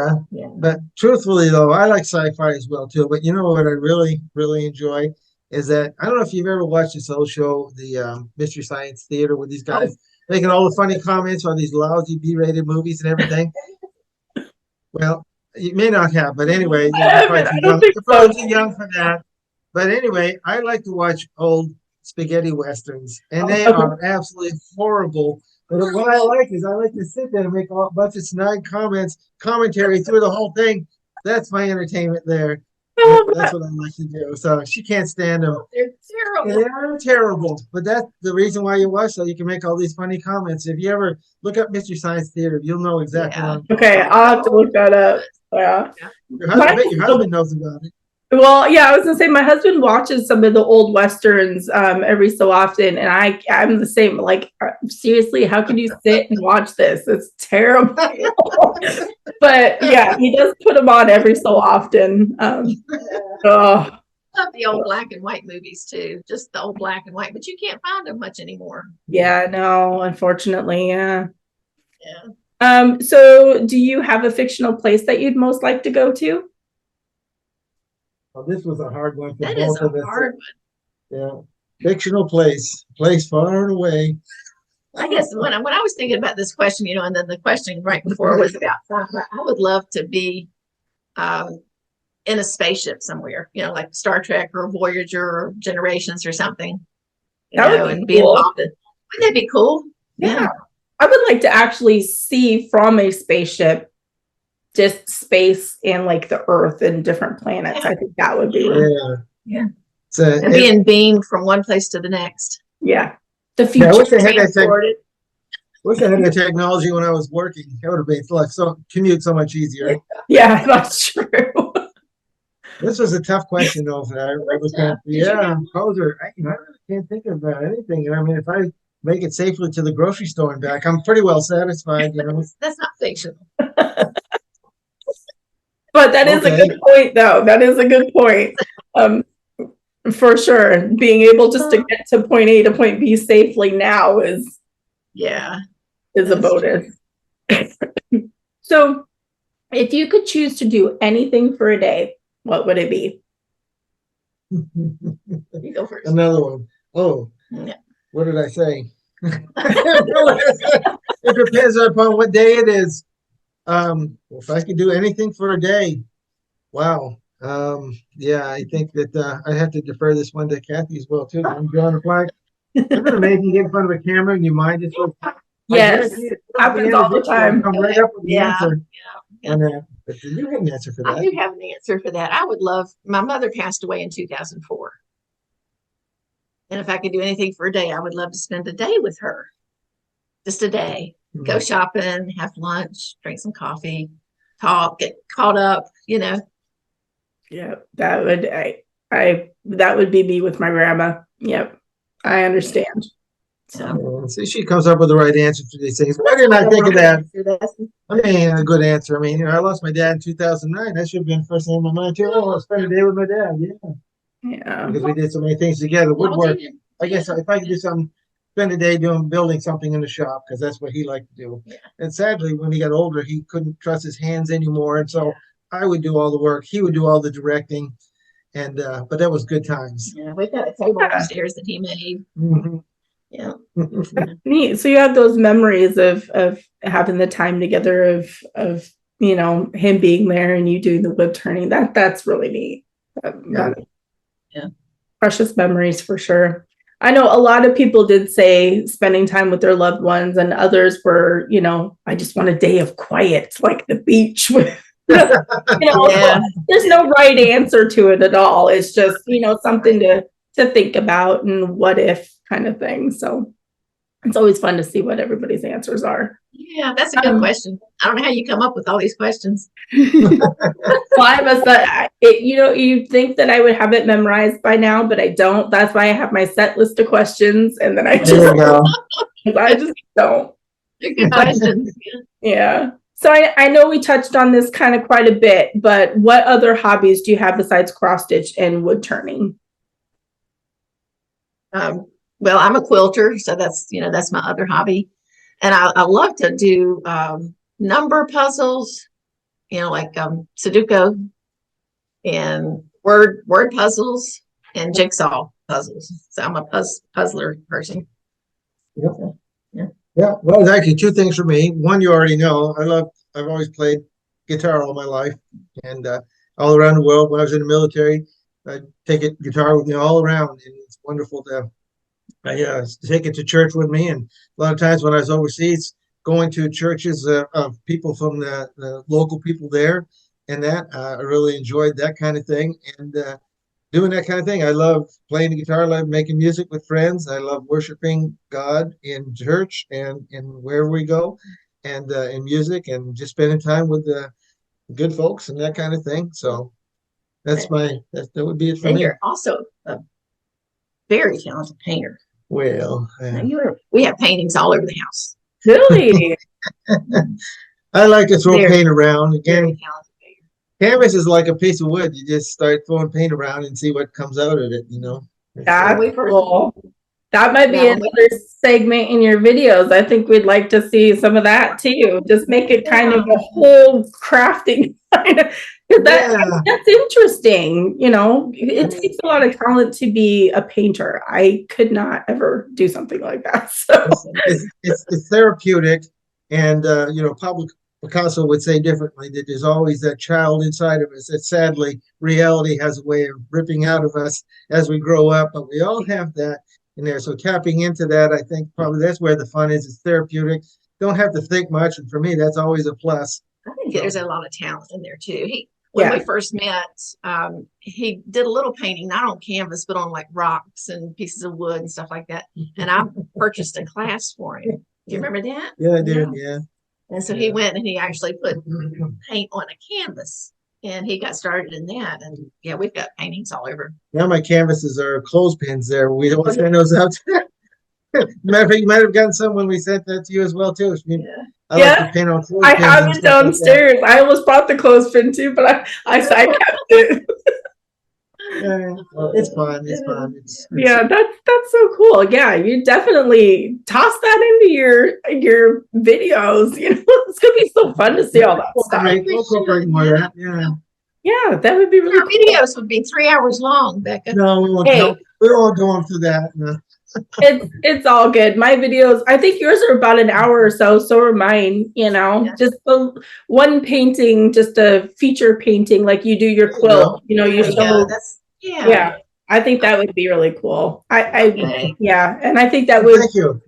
But truthfully though, I like sci-fi as well too. But you know what I really, really enjoy is that I don't know if you've ever watched this old show, the Mystery Science Theater, with these guys making all the funny comments on these lousy B-rated movies and everything. Well, you may not have, but anyway, you're probably too young for that. But anyway, I like to watch old spaghetti westerns, and they are absolutely horrible. But what I like is I like to sit there and make a bunch of snide commentary through the whole thing. That's my entertainment there. That's what I like to do. So she can't stand them. They're terrible. They're terrible. But that's the reason why you watch, so you can make all these funny comments. If you ever look up Mystery Science Theater, you'll know exactly what I'm talking about. I'll have to look that up. Yeah. Your husband knows about it. Well, yeah, I was gonna say my husband watches some of the old westerns every so often, and I'm the same. Like, seriously, how can you sit and watch this? It's terrible. But yeah, he does put them on every so often. I love the old black and white movies too, just the old black and white, but you can't find them much anymore. Yeah, no, unfortunately, yeah. So do you have a fictional place that you'd most like to go to? Well, this was a hard one for both of us. Hard one. Yeah. Fictional place far away. I guess when I was thinking about this question, and then the question right before was about sci-fi, I would love to be in a spaceship somewhere, like Star Trek or Voyager or Generations or something. And be involved in. Wouldn't that be cool? Yeah. I would like to actually see from a spaceship just space and like the Earth and different planets. I think that would be and being beamed from one place to the next. Yeah. The future. I wish I had that technology when I was working. That would have made commute so much easier. Yeah, that's true. This was a tough question though. Poser. I really can't think of anything. I mean, if I make it safely to the grocery store and back, I'm pretty well satisfied. That's not fictional. But that is a good point, though. That is a good point. For sure. Being able just to get to point A to point B safely now is a bonus. So if you could choose to do anything for a day, what would it be? You go first. Another one. Oh, what did I say? It depends upon what day it is. If I could do anything for a day, wow. Yeah, I think that I have to defer this one to Kathy as well too. I'm drawing a flag. Isn't it amazing you get in front of a camera and your mind just goes, Yes, happens all the time. Come right up with the Yeah. answer. Yeah. And, but you have an answer for I that. do have an answer for that. I would love, my mother passed away in 2004. And if I could do anything for a day, I would love to spend a day with her. Just a day. Go shopping, have lunch, drink some coffee, talk, get caught up, Yeah, that would that would be me with my grandma. Yep. I understand. So See, she comes up with the right answer to these things. Why didn't I think of that? I mean, a good answer. I mean, I lost my dad in 2009. That should have been the first thing in my mind too. Oh, I'll spend a day with my dad. Yeah. Because we did so many things together. Woodwork. I guess if I could do something, spend a day building something in the shop, because that's what he liked to do. Yeah. And sadly, when he got older, he couldn't trust his hands anymore, and so I would do all the work. He would do all the directing, and but that was good times. Yeah, we've got a table upstairs that he made. Mm-hmm. Yeah. Neat. So you have those memories of having the time together of him being there and you doing the wood turning. That's really neat. Yeah. Precious memories for sure. I know a lot of people did say spending time with their loved ones, and others were, I just want a day of quiet, like the beach with Yeah. there's no right answer to it at all. It's just, something to think about and what if kind of thing. So it's always fun to see what everybody's answers are. Yeah, that's a good question. I don't know how you come up with all these questions. Well, I must, you think that I would have it memorized by now, but I don't. That's why I have my set list of questions, and then I just don't. Good questions. Yeah. So I know we touched on this kind of quite a bit, but what other hobbies do you have besides cross stitch and wood turning? Well, I'm a quilter, so that's my other hobby. And I love to do number puzzles, like Sudoku and word puzzles and jigsaw puzzles. So I'm a puzzler person. Yep. Yeah. Well, there's actually two things for me. One, you already know. I've always played guitar all my life, and all around the world. When I was in the military, I'd take guitar with me all around, and it's wonderful to take it to church with me. And a lot of times when I was overseas, going to churches of people from the local people there, and that I really enjoyed that kind of thing. And doing that kind of thing. I love playing the guitar. I love making music with friends. I love worshiping God in church and wherever we go, and in music, and just spending time with the good folks and that kind of thing. So that would be it for me. You're also a very talented painter. Well, we have paintings all over the house. Really? I like to throw paint around. Again, Very talented painter. canvas is like a piece of wood. You just start throwing paint around and see what comes out of it, That's cool. That might be another segment in your videos. I think we'd like to see some of that too. Just make it kind of a whole crafting kind of, that's interesting. It takes a lot of talent to be a painter. I could not ever do something like that. So it's therapeutic, and Pablo Picasso would say differently that there's always that child inside of us that sadly reality has a way of ripping out of us as we grow up, but we all have that in there. So tapping into that, I think probably that's where the fun is. It's therapeutic. Don't have to think much, and for me, that's always a plus. I think there's a lot of talent in there too. When we first met, he did a little painting, not on canvas, but on like rocks and pieces of wood and stuff like that. And I purchased a class for him. Do you remember that? Yeah, I did. Yeah. And so he went and he actually put paint on a canvas, and he got started in that. And we've got paintings all over. Now my canvases are clothespins there. We don't send those out. Matter of fact, you might have gotten some when we sent that to you as well too. I like to paint on clothespins. I have it downstairs. I almost bought the clothespin too, but I kept it. Well, it's fun. It's fun. Yeah, that's so cool. Yeah, you definitely toss that into your videos. It's gonna be so fun to see all that stuff. We'll incorporate more of that. Yeah, that would be really cool. Videos would be 3 hours long, Becca. No, we won't. We won't go on through that. No. It's all good. My videos, I think yours are about an hour or so. So are mine, Yeah. just the one painting, just a feature painting, like you do your quilt, you There you show. go. That's Yeah. I think that would be really cool. Okay. Yeah. And I think that Thank you.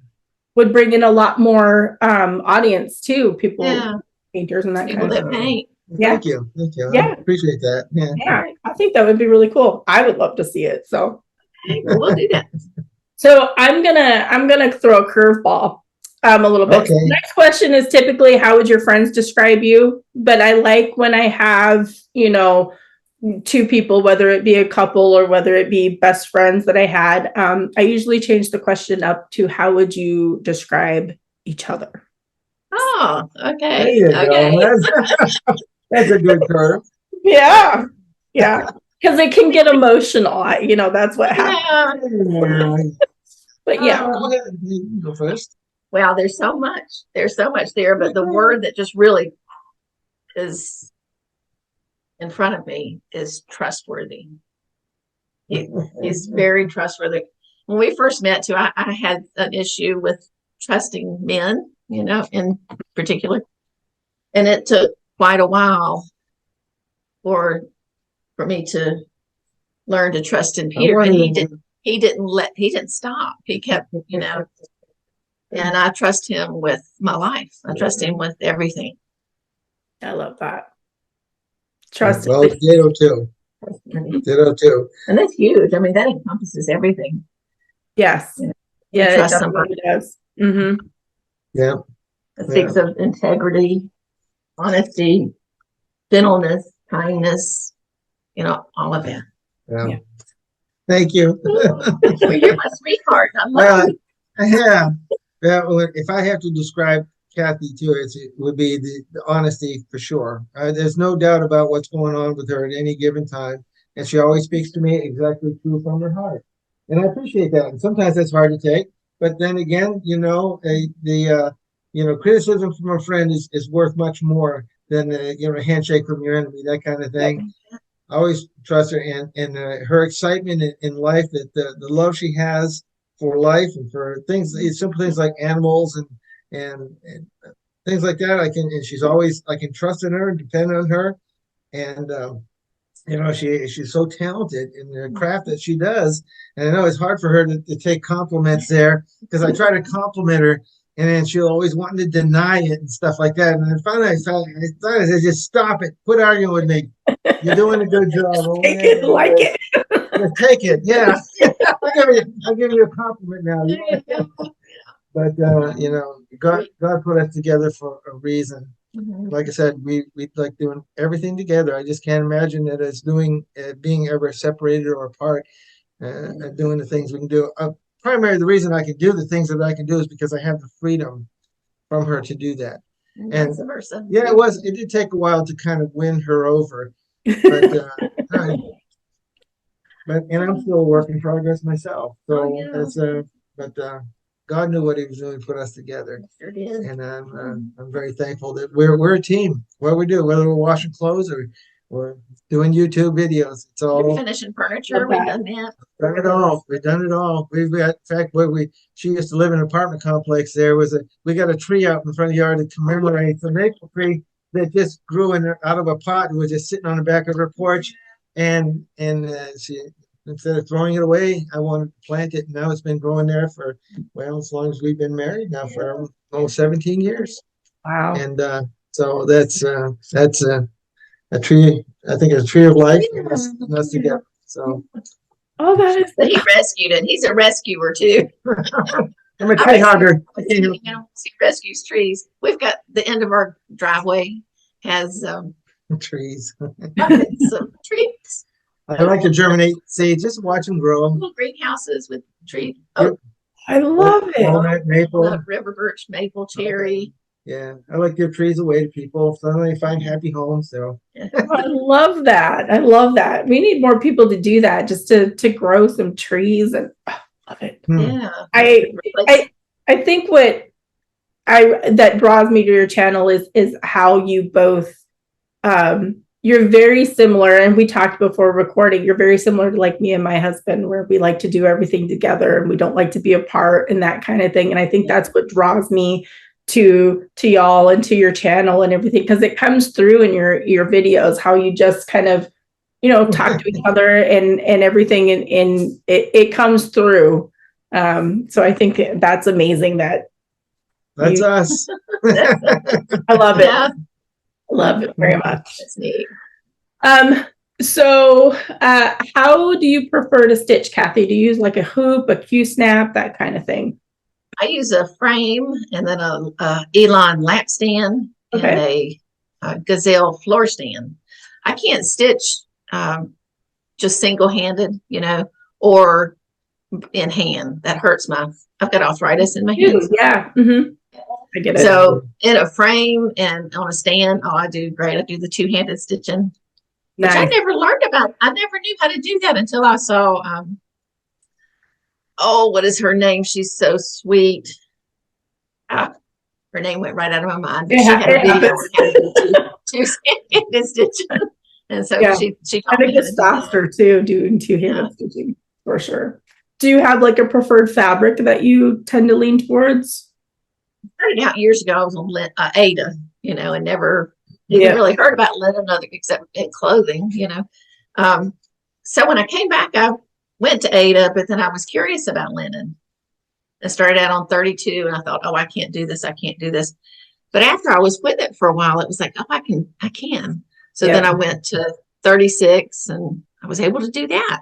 would bring in a lot more audience too. People, Yeah. painters and that People kind of that stuff. paint. Thank you. Thank you. I Yeah. appreciate that. Yeah. Yeah. I think that would be really cool. I would love to see it. So. Okay, well, we'll do that. So I'm gonna throw a curveball a little bit. Okay. So the next question is typically how would your friends describe you? But I like when I have, two people, whether it be a couple or whether it be best friends that I had. I usually change the question up to how would you describe each other? Oh, There okay. you Okay. go. That's a good curve. Yeah. Yeah. Because it can get emotional. That's what happens. Yeah. But yeah. Go ahead. You go first. Well, there's so much. There's so much there, but the word that just really is in front of me is trustworthy. He's very trustworthy. When we first met, too, I had an issue with trusting men, in particular, and it took quite a while for me to learn to trust in Peter. And he didn't stop. He kept, and I trust him with my life. I trust him with everything. I love that. Trust. Well, ditto too. Ditto too. And that's huge. I mean, that encompasses everything. Yes. Yeah, it Trust definitely does. Mm-hmm. Yeah. It speaks of integrity, honesty, gentleness, kindness, all of that. Yeah. Thank you. Well, you're my sweetheart. I love you. Yeah. Well, if I have to describe Kathy too, it would be the honesty for sure. There's no doubt about what's going on with her at any given time, and she always speaks to me exactly true from her heart, and I appreciate that. And sometimes that's hard to take, but then again, criticism from a friend is worth much more than a handshake from your enemy, that kind of thing. I always trust her, and her excitement in life, that the love she has for life and for things, simple things like animals and things like that. I can trust in her and depend on her. And, she's so talented in the craft that she does. And I know it's hard for her to take compliments there, because I try to compliment her and then she'll always want to deny it and stuff like that. And then finally I said, just stop it. Quit arguing with me. You're doing a good job. Take it like it. Just take it. Yeah. I'll give you a compliment now. But God put us together for a reason. Like I said, we like doing everything together. I just can't imagine that as being ever separated or apart, doing the things we can do. Primarily, the reason I can do the things that I can do is because I have the freedom from her to do that. And vice versa. Yeah, it did take a while to kind of win her over, but and I'm still a work in progress myself. So God knew what He was doing to put us together. Sure did. And I'm very thankful that we're a team. What we do, whether we're washing clothes or we're doing YouTube videos, it's all. We're finishing furniture. We've done that. Done it all. We've done it all. We've got, in fact, she used to live in an apartment complex. We got a tree out in front of the yard to commemorate the maple tree that just grew out of a pot and was just sitting on the back of her porch. And she, instead of throwing it away, I wanted to plant it. And now it's been growing there for, as long as we've been married now, for almost 17 years. Wow. And so that's a tree. I think it's a tree of life. And us together. So. Oh, that is. But he rescued it. He's a rescuer too. I'm a tree hugger. He rescues trees. We've got the end of our driveway has trees. some trees. I like to germinate seeds, just watch them grow. Little greenhouses with trees. Yep. I love it. Walnut, maple. River birch, maple, cherry. Yeah, I like to give trees away to people so they find happy homes. So I love that. I love that. We need more people to do that, just to grow some trees, and love it. Yeah. I think what that draws me to your channel is how you both you're very similar, and we talked before recording, you're very similar to like me and my husband, where we like to do everything together and we don't like to be apart and that kind of thing. And I think that's what draws me to y'all and to your channel and everything, because it comes through in your videos, how you just kind of, talk to each other and everything, and it comes through. So I think that's amazing that That's us. I love it. Yeah. Love it very much. That's neat. So how do you prefer to stitch, Kathy? Do you use like a hoop, a Q-snap, that kind of thing? I use a frame and then a Elon lap stand and a Gazelle floor stand. I can't stitch just single-handed, or in hand. That hurts I've got arthritis in my hands. Yeah. Mm-hmm. I get it. So in a frame and on a stand, I do great. I do the two-handed stitching, which I never learned about. I never knew how to do that until I saw, what is her name? She's so sweet. Her name went right out of my mind. But she had a video on how to do two-handed stitching. And so she I think it's faster too, doing two-handed stitching for sure. Do you have like a preferred fabric that you tend to lean towards? Started out years ago. I was on Ada, and never even really heard about linen except in clothing, So when I came back, I went to Ada, but then I was curious about linen. I started out on 32, and I thought, I can't do this. I can't do this. But after I was with it for a while, it was like, I can. So then I went to 36, and I was able to do that.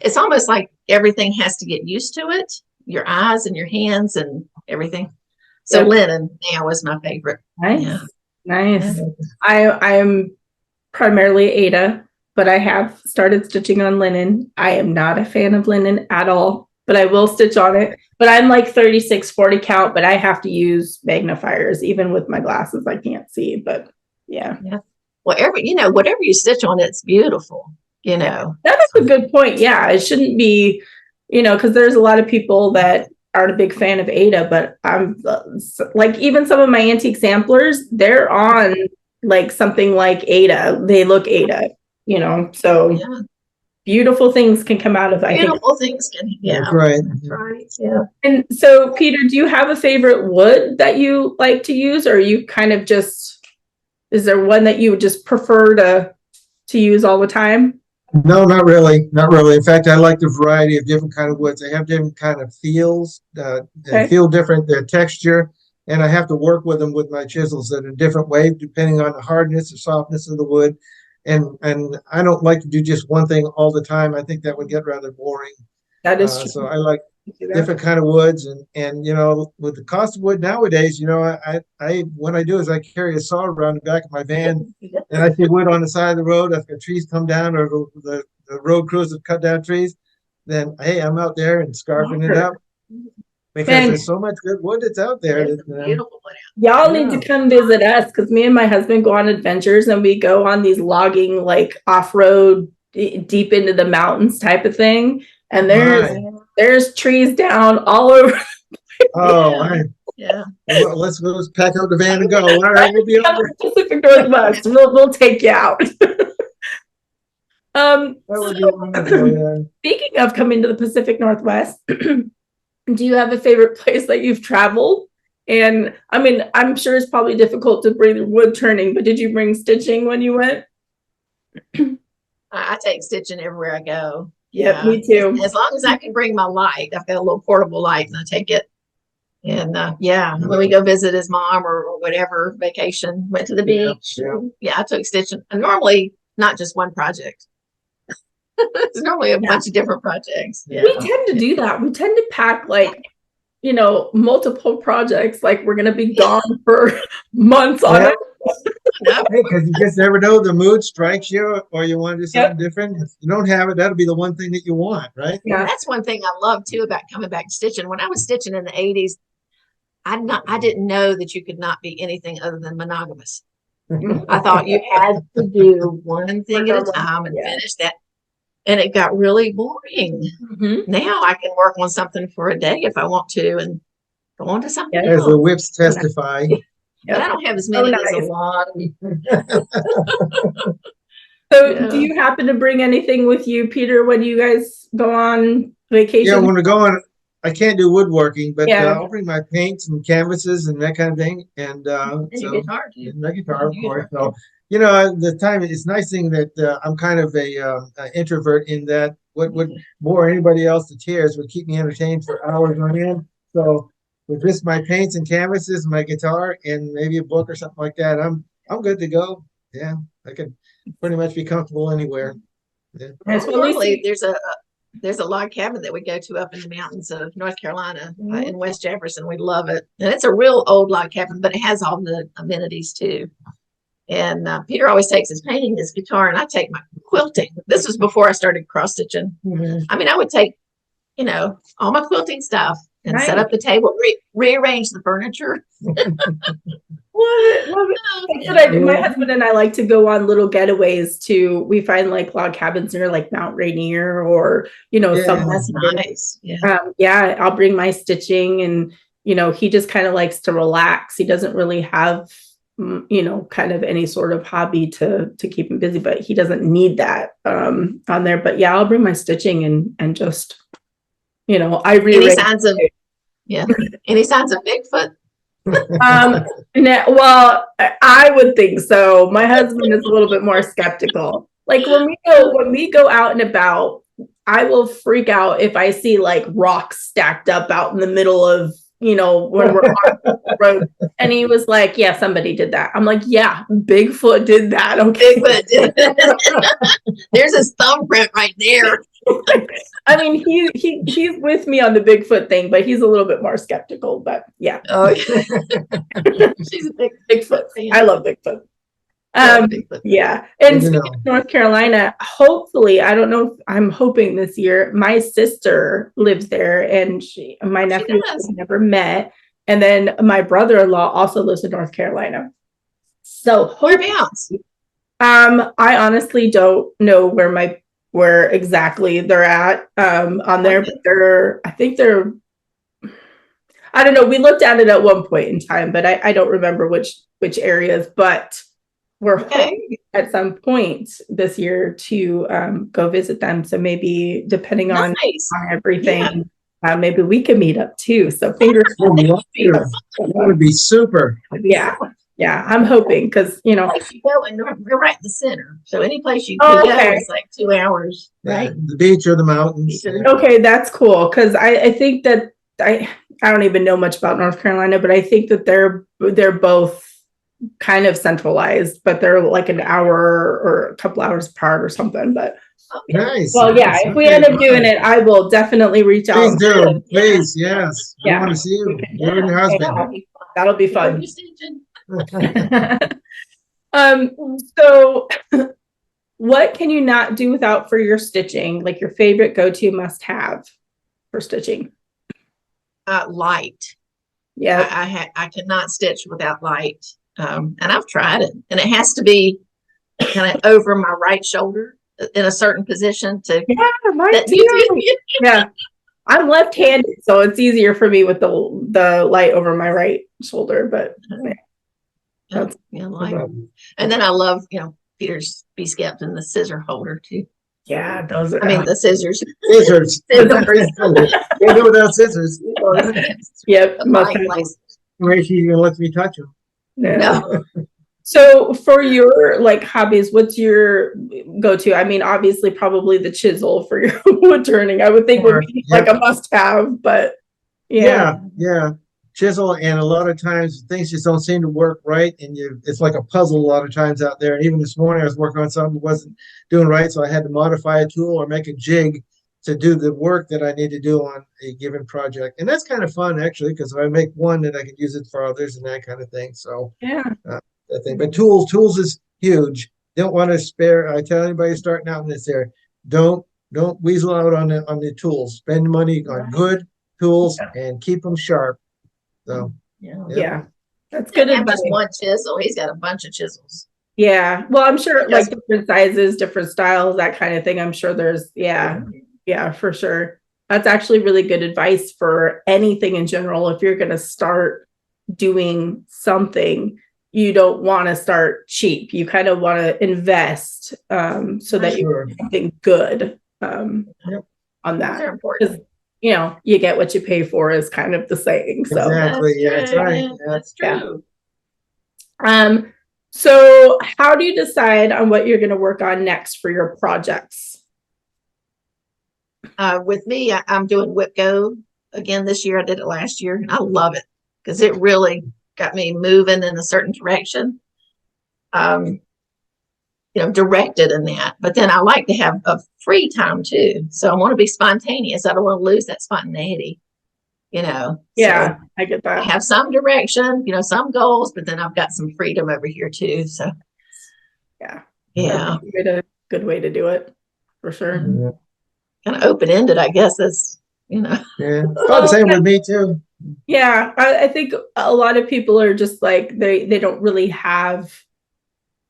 It's almost like everything has to get used to it, your eyes and your hands and everything. So linen now is my favorite. Nice. Yeah. Nice. Yeah. I am primarily Ada, but I have started stitching on linen. I am not a fan of linen at all, but I will stitch on it. But I'm like 36, 40 count, but I have to use magnifiers. Even with my glasses, I can't see, but yeah. Whatever you stitch on, it's beautiful, That's a good point. Yeah, it shouldn't be, because there's a lot of people that aren't a big fan of Ada, but I'm like, even some of my antique samplers, they're on like something like Ada. They look Ada, so beautiful things can come out of that. Beautiful things can, That's right. Yeah. And so, Peter, do you have a favorite wood that you like to use, or you kind of is there one that you would just prefer to use all the time? No, not really. Not really. In fact, I like the variety of different kind of woods. They have different kind of feels. They feel different, their texture, and I have to work with them with my chisels in a different way, depending on the hardness or softness of the wood. And I don't like to do just one thing all the time. I think that would get rather boring. That is true. So I like different kind of woods, and with the cost of wood nowadays, I what I do is I carry a saw around the back of my van, and I see wood on the side of the road. If the trees come down, or the road crews have cut down trees, then hey, I'm out there and scarfing it up, because there's so much good wood that's out there. Beautiful wood. Y'all need to come visit us, because me and my husband go on adventures, and we go on these logging, like off-road, deep into the mountains type of thing. And there's trees down all over. Well, let's pack up the van and go. All right, we'll be over. Pacific Northwest. We'll take you out. Speaking of coming to the Pacific Northwest, do you have a favorite place that you've traveled? And I mean, I'm sure it's probably difficult to bring wood turning, but did you bring stitching when you went? I take stitching everywhere I go. Yeah, me too. As long as I can bring my light, I've got a little portable light, and I take it. And when we go visit his mom or whatever vacation, went to the beach. I took stitching. And normally, not just one project. It's normally a bunch of different projects. We tend to do that. We tend to pack like, multiple projects. Like we're gonna be gone for months on it. Because you just never know, the mood strikes you, or you want to do something different. If you don't have it, that'll be the one thing that you want, right? Yeah, that's one thing I love too about coming back to stitching. When I was stitching in the 80s, I didn't know that you could not be anything other than monogamous. I thought you had to do one thing at a time and finish that. And it got really boring. Now I can work on something for a day if I want to, and go on to something else. As the whips testify. But I don't have as many as a nice. lot. So do you happen to bring anything with you, Peter, when you guys go on vacation? Yeah, when we're going, I can't do woodworking, but Yeah. I'll bring my paints and canvases and that kind of thing. And your guitar, too. my guitar, of course. So, you know, the time, it's a nice thing that I'm kind of a introvert in that what would bore anybody else to tears would keep me entertained for hours on end. So with just my paints and canvases, my guitar, and maybe a book or something like that, I'm good to go. Yeah, I can pretty much be comfortable anywhere. Yeah. Normally, there's a log cabin that we go to up in the mountains of North Carolina in West Jefferson. We love it, and it's a real old log cabin, but it has all the amenities too. And Peter always takes his painting, his guitar, and I take my quilting. This was before I started cross stitching. I mean, I would take, you know, all my quilting stuff and set up the table, rearrange the furniture. Love it. That's what I do. My husband and I like to go on little getaways to, we find like log cabins near like Mount Rainier or, you know, something. That's nice. Yeah. I'll bring my stitching, and, you know, he just kind of likes to relax. He doesn't really have, you know, kind of any sort of hobby to keep him busy, but he doesn't need that on there. But yeah, I'll bring my stitching and just, you know, any signs of Bigfoot? Well, I would think so. My husband is a little bit more skeptical. Like when we go out and about, I will freak out if I see like rocks stacked up out in the middle of, you know, when we're on the road. And he was like, yeah, somebody did that. I'm like, yeah, Bigfoot did that. Okay. Bigfoot did that. There's his thumbprint right there. I mean, he's with me on the Bigfoot thing, but he's a little bit more skeptical. But yeah. Oh, she's a Bigfoot fan. I love Bigfoot. Yeah. And speaking of North Carolina, hopefully, I don't know, I'm hoping this year, my sister lives there, and my nephew has never met. And then my brother-in-law also lives in North Carolina. So whereabouts? I honestly don't know where exactly they're at on there, but I don't know. We looked at it at one point in time, but I don't remember which areas, but we're hoping at some point this year to go visit them. So maybe depending on everything, maybe we can meet up too. So fingers crossed. That would be super. Yeah, I'm hoping, because, you know, we're right in the center. So any place you could go is like 2 hours, right? The beach or the mountains. Okay, that's cool. Because I think that I don't even know much about North Carolina, but I think that they're both kind of centralized, but they're like an hour or a couple hours apart or something. But nice. Well, yeah, if we end up doing it, I will definitely reach out. Please do. Please, yes. Yeah. I want to see you. You and your husband. That'll be fun. So what can you not do without for your stitching? Like your favorite go-to must-have for stitching? Light. Yeah. I cannot stitch without light. And I've tried it, and it has to be kind of over my right shoulder in a certain position to yeah. I'm left-handed, so it's easier for me with the light over my right shoulder, but light. And then I love, you know, Peter's beeskeps and the scissor holder too. Yeah, those are. I mean, the scissors. Scissors. Can't do without scissors. Yep. Where she even lets me touch them. No. So for your like hobbies, what's your go-to? I mean, obviously, probably the chisel for your wood turning. I would think would be like a must-have, but yeah. Chisel, and a lot of times things just don't seem to work right, and it's like a puzzle a lot of times out there. And even this morning, I was working on something that wasn't doing right, so I had to modify a tool or make a jig to do the work that I need to do on a given project. And that's kind of fun, actually, because if I make one, then I can use it for others and that kind of thing. So that thing. But tools is huge. Don't want to spare. I tell anybody starting out in this area, don't weasel out on the tools. Spend money on good tools and keep them sharp. So yeah, that's good advice. Just one chisel. He's got a bunch of chisels. Yeah, well, I'm sure like different sizes, different styles, that kind of thing. I'm sure there's yeah, for sure. That's actually really good advice for anything in general. If you're going to start doing something, you don't want to start cheap. You kind of want to invest so that you Sure. get something good on Those that. are important. You know, you get what you pay for is kind of the saying. So Exactly. Yeah, that's right. Yeah. That's true. So how do you decide on what you're going to work on next for your projects? With me, I'm doing Whip Go again this year. I did it last year, and I love it because it really got me moving in a certain direction. You know, directed in that. But then I like to have a free time too. So I want to be spontaneous. I don't want to lose that spontaneity, you know. Yeah, So I get I that. have some direction, you know, some goals, but then I've got some freedom over here too. So Yeah. yeah, That's a good way to do it for sure. Yeah. kind of open ended, I guess. That's, you know. Yeah. About the same with me too. Yeah, I think a lot of people are just like they don't really have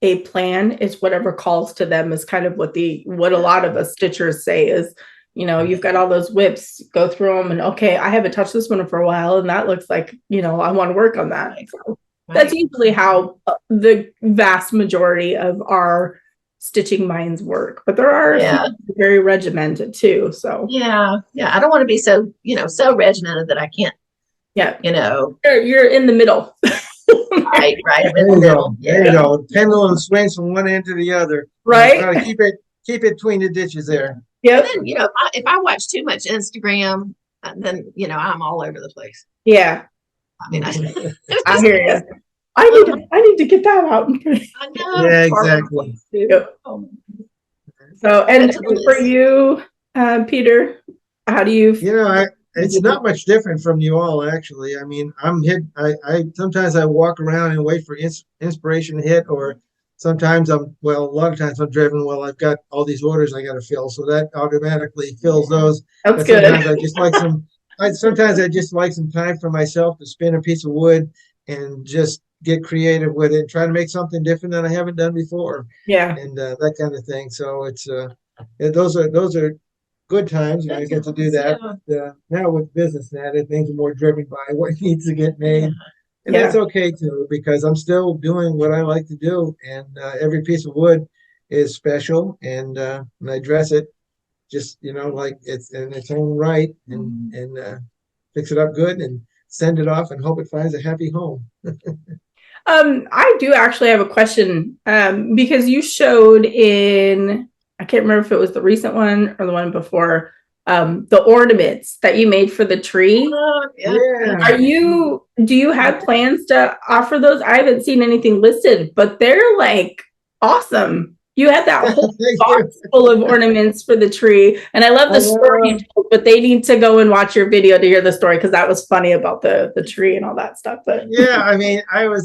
a plan. It's whatever calls to them is kind of what a lot of us stitchers say is, you know, you've got all those whips, go through them, and okay, I haven't touched this one for a while, and that looks like, you know, I want to work on that. So that's usually how the vast majority of our stitching minds work. But there are a few very regimented too. So yeah, I don't want to be so, you know, so regimented that I can't. Yeah, you know. You're in the middle. Right. I'm There in the you middle. go. There you go. Pendulum swings from one end to the other. Right. Try to keep it between the ditches there. Yep. Then, you know, if I watch too much Instagram, then, you know, I'm all over the place. Yeah. I mean, I hear you. I need to get that out. I know. Yeah, exactly. Yep. Oh, So, and for you, Peter, how do you? You know, it's not much different from you all, actually. I mean, I sometimes I walk around and wait for inspiration to hit, or sometimes a lot of times I'm driven. Well, I've got all these orders I got to fill, so that automatically fills those. That's but good. Sometimes I just like some time for myself to spin a piece of wood and just get creative with it, and try to make something different that I haven't done before. Yeah. And that kind of thing. So it's those are good times when I get to do that. But, now with business now, things are more driven by what needs to get made. And that's okay too, because I'm still doing what I like to do. And every piece of wood is special. And I dress it just, you know, like it's in its own right, and fix it up good and send it off and hope it finds a happy home. I do actually have a question because you showed in, I can't remember if it was the recent one or the one before, the ornaments that you made for the tree. Yeah. Do you have plans to offer those? I haven't seen anything listed, but they're like awesome. You had that whole box full of ornaments for the tree. And I love the story you told, but they need to go and watch your video to hear the story, because that was funny about the tree and all that stuff. But yeah, I mean, I got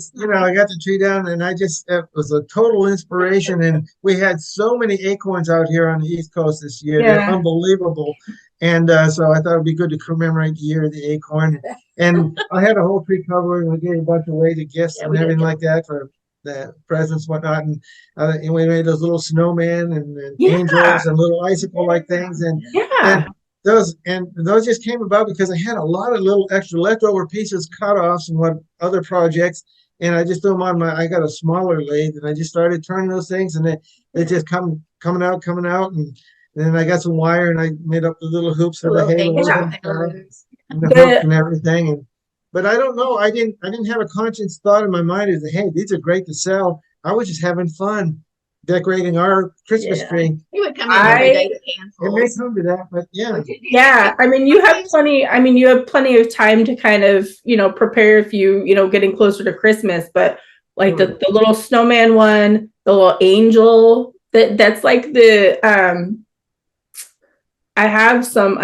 the tree down, and it was a total inspiration. And we had so many acorns out here on the East Coast this year. They're unbelievable. And so I thought it'd be good to commemorate the year of the acorn. And I had a whole tree cover, and we gave a bunch away to gifts and everything like that for the presents, whatnot. And we made those little snowmen and angels and little icicle-like things. And those just came about because I had a lot of little extra leftover pieces, cut-offs, and what other projects. And I just threw them on I got a smaller lathe, and I just started turning those things, and they just coming out. And then I got some wire, and I made up the little hoops for the halo and the hook and everything. But I don't know. I didn't have a conscious thought in my mind as, hey, these are great to sell. I was just having fun decorating our Christmas tree. You would come in every day with It may come to that, but yeah. I mean, you have plenty of time to kind of, you know, prepare if getting closer to Christmas. But like the little snowman one, the little angel, that's like the I have some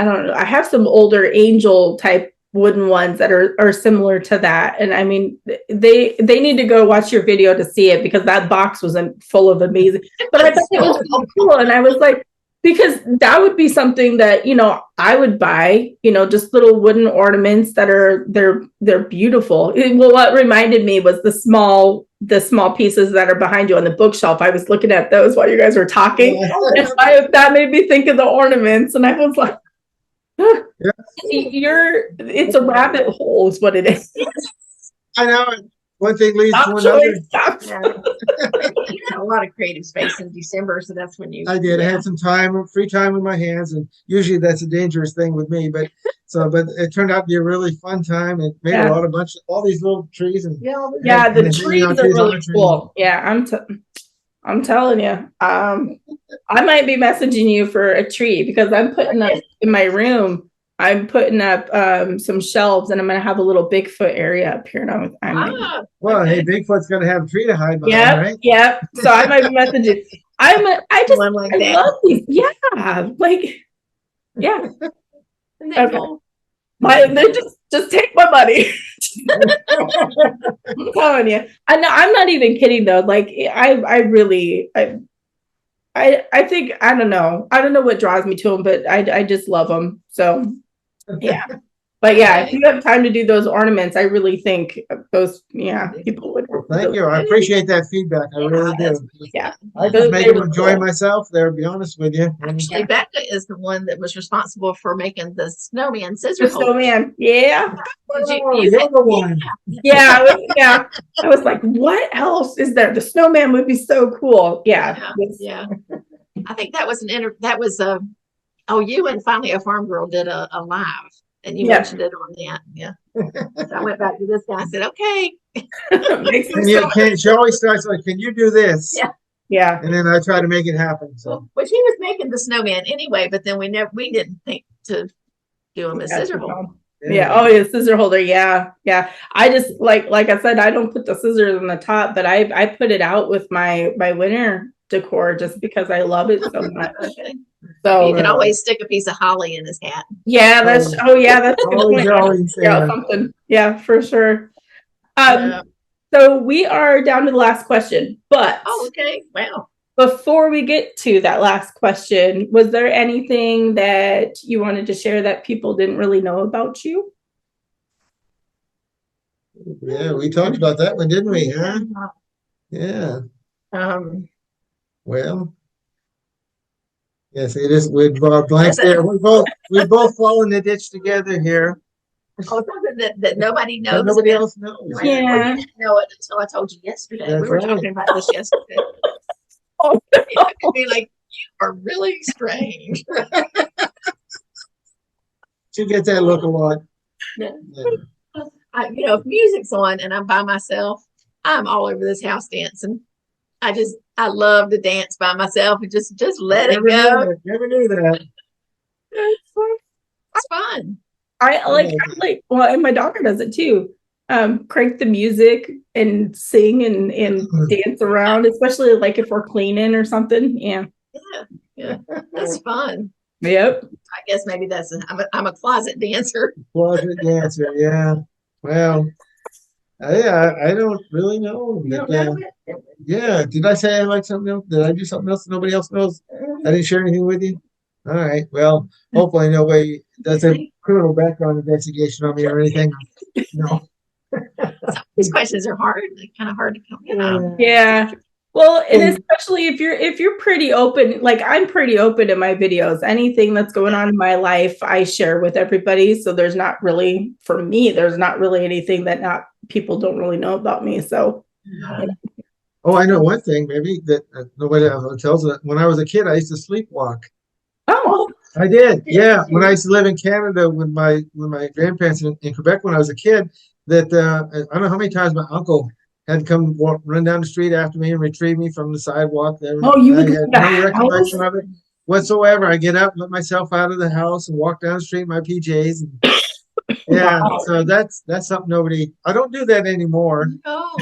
older angel type wooden ones that are similar to that. And I mean, they need to go watch your video to see it, because that box was full of amazing, but I thought it was really cool. And I was like, because that would be something that, you know, I would buy, you know, just little wooden ornaments that they're beautiful. Well, what reminded me was the small pieces that are behind you on the bookshelf. I was looking at those while you guys were talking. And that made me think of the ornaments. And I was like, it's a rabbit hole is what it is. I know. One thing leads to Top another. choice. Top Yeah. choice. You had a lot of creative space in December, so that's when you. I did. I Yeah. had some time, free time in my hands, and usually that's a dangerous thing with me. But it turned out to be a really fun time. It made Yeah. all these little trees and Yeah, and the hanging trees on are trees on really the tree. cool. Yeah, I'm telling you. I might be messaging you for a tree because I'm putting up in my room. I'm putting up some shelves, and I'm gonna have a little Bigfoot area up here. And Well, Okay. hey, Bigfoot's got to have a tree to hide behind, yep, right? yep. So I might be messaging. One like I that. love these. Yeah, like yeah. Isn't that Okay. cool? They just take my money. I'm telling you. I'm not even kidding though. Like I really I think I don't know. I don't know what draws me to them, but I just love them. So yeah. But yeah, if you have time to do those ornaments, I really think those people would. Well, thank you. I appreciate that feedback. I really do. Yeah. I just make them enjoy myself there, to be honest with you. Actually, Becca is the one that was responsible for making the snowman scissor The holder. snowman. Yeah. Did you Oh, use you're it? the one. Yeah. I was like, what else is there? The snowman would be so cool. Yeah. Yeah. I think that was that was you and finally a farm girl did a live and you mentioned it on that. Yeah. So I went back to this guy. I said, okay. And she always starts like, can you do this? Yeah. Yeah. And then I try to make it happen. So Well, she was making the snowman anyway, but then we didn't think to do him as scissor holder. Yeah. Oh, yeah. Scissor holder. Yeah. Yeah. I just like I said, I don't put the scissors on the top, but I put it out with my winter decor just because I love it so much. Okay. So you can always stick a piece of holly in his hat. Yeah, that's a good point. Yeah, something. Yeah, for sure. So we are down to the last question, but okay. Wow. Before we get to that last question, was there anything that you wanted to share that people didn't really know about you? Yeah, we talked about that one, didn't we? Huh? Yeah. Well, yes, it is. We're blank there. We both fall in the ditch together here. Something that nobody knows. Nobody else knows. Yeah. I didn't know it until I told you yesterday. That's we were right. talking about this yesterday. Be like, you are really strange. She gets that look a lot. Yeah. If music's on and I'm by myself, I'm all over this house dancing. I love to dance by myself and just let it go. Never knew that. It's fun. I like well, and my daughter does it too. Crank the music and sing and dance around, especially like if we're cleaning or something. Yeah, that's fun. Yep. I guess maybe I'm a closet dancer. Closet dancer, yeah. Well, I don't really know. Yeah, did I say I like something else? Did I do something else that nobody else knows? I didn't share anything with you. All right. Well, hopefully nobody does a criminal background investigation on me or anything. No. These questions are hard. They're kind of hard to come out. Yeah. Well, and especially if you're pretty open, like I'm pretty open in my videos. Anything that's going on in my life, I share with everybody. So there's not really, for me, there's not really anything that people don't really know about me. So. Oh, I know one thing maybe that nobody else tells us. When I was a kid, I used to sleepwalk. Oh, I did. Yeah. When I used to live in Canada with my grandparents in Quebec when I was a kid, I don't know how many times my uncle had to come run down the street after me and retrieve me from the sidewalk there. Oh, you I had no recollection of it whatsoever. I get up, let myself out of the house and walk down the street in my PJs. Yeah. Wow. So that's something I don't do that anymore. Oh.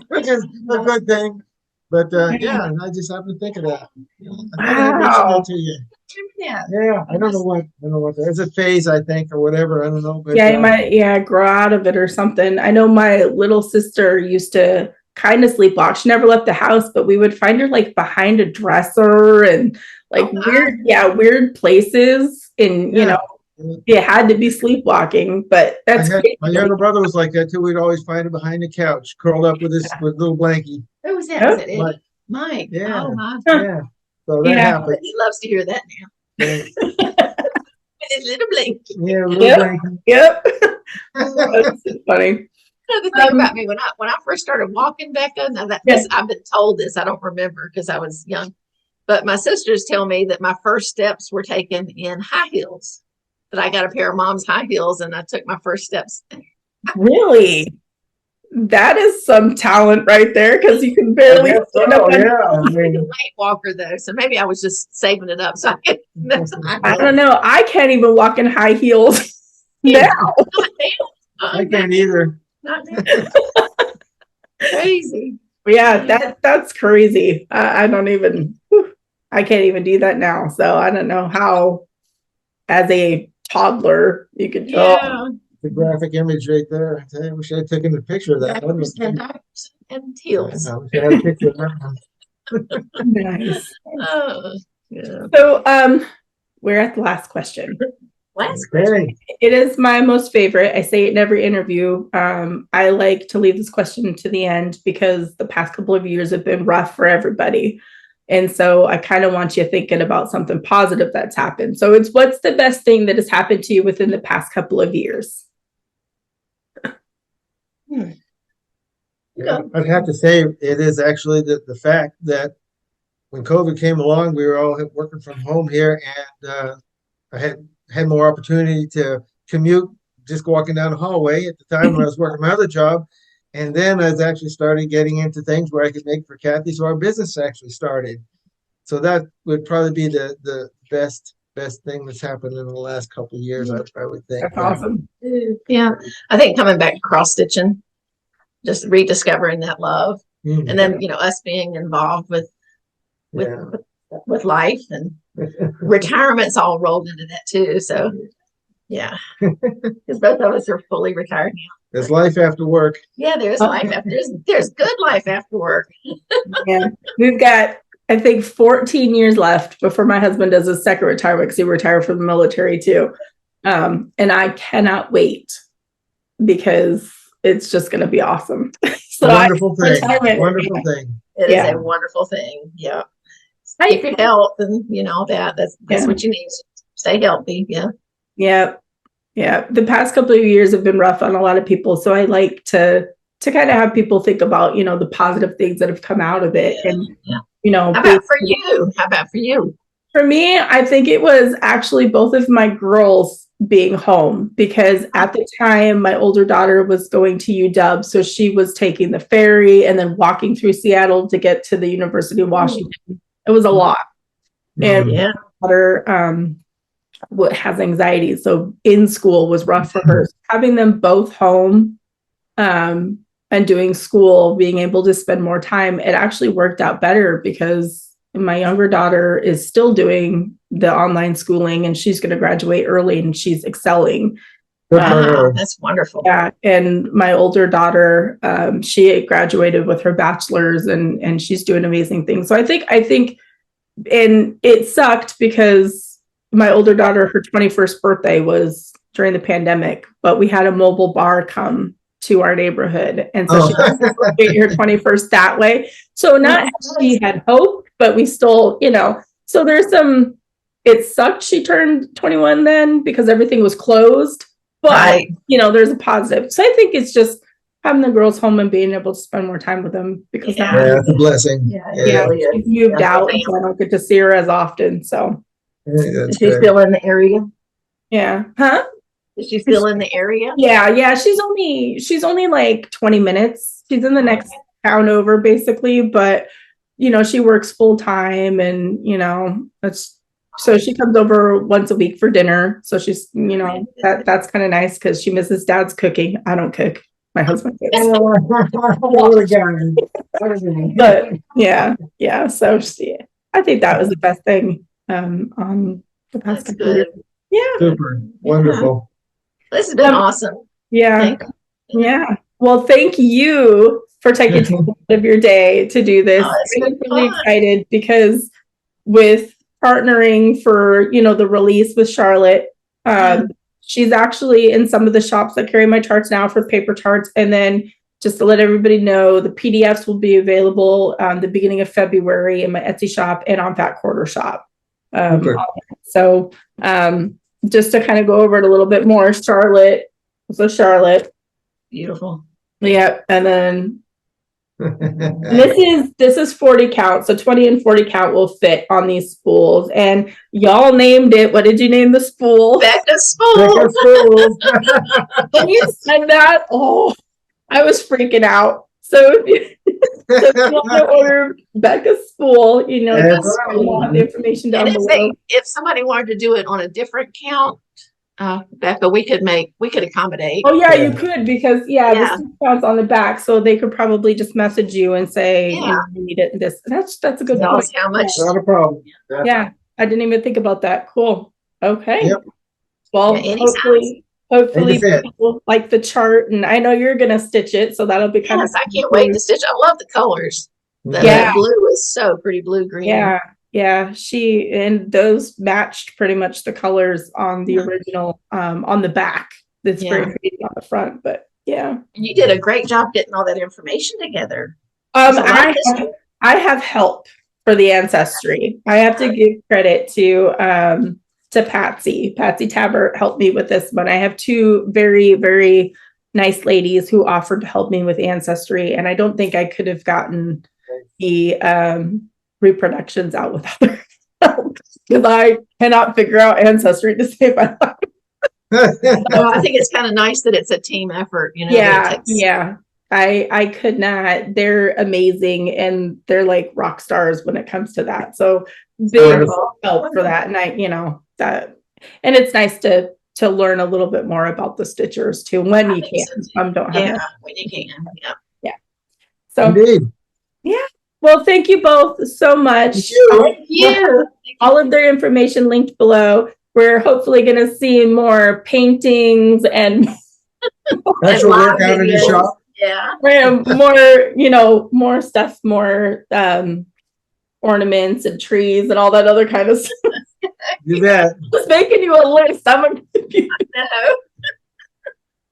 Which is a good thing. But yeah, I just happened to think of that. I thought I mentioned it to you. Yeah, I don't know what there's a phase, I think, or whatever. I don't know. But, you might grow out of it or something. I know my little sister used to kind of sleepwalk. She never left the house, but we would find her like behind a dresser and like weird places. And it had to be sleepwalking. But that's my younger brother was like that too. We'd always find him behind the couch, curled up with little blankie. Who was that? Was it Mike? Yeah. Oh my. Yeah. So that happened. He loves to hear that now. Yeah. With his little blankie. Yeah, little blankie. Yep. That's funny. The thing about me when I first started walking, Becca, now this I've been told this, I don't remember because I was young, but my sisters tell me that my first steps were taken in high heels. That I got a pair of mom's high heels and I took my first steps. Really? That is some talent right there, because you can barely stand up. I I'm mean, a late walker though, so maybe I was just saving it up. So I don't know. I can't even walk in high heels now. I can't either. Not now. Crazy. Yeah, that's crazy. I don't even. I can't even do that now. So I don't know how, as a toddler, you could. Yeah. The graphic image right there. I wish I had taken a picture of that. And heels. I wish I had a picture of that one. Nice. Oh, yeah. So we're at the last question. Last question. Okay. It is my most favorite. I say it in every interview. I like to leave this question to the end because the past couple of years have been rough for everybody. And so I kind of want you thinking about something positive that's happened. So it's, what's the best thing that has happened to you within the past couple of years? I'd have to say it is actually the fact that when COVID came along, we were all working from home here, and I had more opportunity to commute just walking down the hallway at the time when I was working my other job. And then I was actually started getting into things where I could make for Kathy. So our business actually started. So that would probably be the best thing that's happened in the last couple of years, I would think. That's awesome. Yeah. I think coming back to cross stitching, just rediscovering that love. Mm-hmm. And then, us being involved with life, and retirement's all rolled into that too. So yeah, because both of us are fully retired now. There's life after work. Yeah, there's life after there's good life after work. Yeah, we've got, I think, 14 years left before my husband does his second retirement, because he retired from the military too. And I cannot wait, because it's just going to be awesome. So Wonderful thing. Wonderful thing. It is a wonderful thing. Yeah. Keep your health, and that's what you need. Stay healthy. Yeah. Yeah. Yeah. The past couple of years have been rough on a lot of people. So I like to kind of have people think about, the positive things that have come out of it. And, How about for you? How about for you? For me, I think it was actually both of my girls being home, because at the time my older daughter was going to UW. So she was taking the ferry and then walking through Seattle to get to the University of Washington. It was a lot. And my daughter has anxiety. So in school was rough for her. Having them both home and doing school, being able to spend more time, it actually worked out better, because my younger daughter is still doing the online schooling, and she's going to graduate early, and she's excelling. That's wonderful. Yeah. And my older daughter, she graduated with her bachelor's, and she's doing amazing things. So I think, and it sucked because my older daughter, her 21st birthday was during the pandemic, but we had a mobile bar come to our neighborhood. And so she celebrated her 21st that way. So not she had hope, but we still, so there's some, it sucked she turned 21 then, because everything was closed, but there's a positive. So I think it's just having the girls home and being able to spend more time with them, because that's a blessing. She's moved out, so I don't get to see her as often. So is she still in the area? Yeah. Huh? Is she still in the area? Yeah. She's only like 20 minutes. She's in the next town over, basically, but she works full time, and so she comes over once a week for dinner. So she's, that's kind of nice, because she misses Dad's cooking. I don't cook. My husband cooks. But yeah. So I think that was the best thing on the past couple of years. Yeah. Super. Wonderful. This has been awesome. Yeah. Yeah. Well, thank you for taking time out of your day to do this. I'm really excited, because with partnering for, the release with Charlotte, she's actually in some of the shops that carry my charts now for paper charts. And then just to let everybody know, the PDFs will be available the beginning of February in my Etsy shop and on Fat Quarter shop. So just to kind of go over it a little bit more, Charlotte So Charlotte. Beautiful. Yep. And then this is 40 count. So 20 and 40 count will fit on these spools. And y'all named it. What did you name the spool? Becca Spool. When you said that, oh, I was freaking out. So if you want to order Becca's spool, you know, That's we'll have the information down And below. if somebody wanted to do it on a different count, Becca, we could accommodate. Oh yeah, you could, because Yeah. the stick count's on the back, so they could probably just message you and say, you know, you need it. That's a good Tell point. us how much. Not a problem. Yeah, I didn't even think about that. Cool. Okay. Yep. Well, Yeah, any hopefully fit. people like the chart, and I know you're gonna stitch it, so that'll be kind Yes, of I can't wait to stitch. I love the colors. The Yeah. blue is so pretty, blue green. Yeah. She and those matched pretty much the colors on the original on the back. That's very pretty on the front, but yeah. And you did a great job getting all that information together. I have help for the ancestry. I have to give credit to Patsy. Patsy Tabbert helped me with this one. I have two very, very nice ladies who offered to help me with ancestry, and I don't think I could have gotten the reproductions out without their help, because I cannot figure out ancestry to save my life. Well, I think it's kind of nice that it's a team effort, you know. Yeah. I could not. They're amazing, and they're like rock stars when it comes to that. So big help for that. And and it's nice to learn a little bit more about the stitchers too when you can. Some don't have when you can. Yeah. So Indeed. Yeah. Well, thank you both so much. Thank you. All of their information linked below. We're hopefully going to see more paintings and Actual work out in your shop. Yeah. more stuff, more ornaments and trees and all that other kind of stuff. You bet. Just making you a list. I'm a No.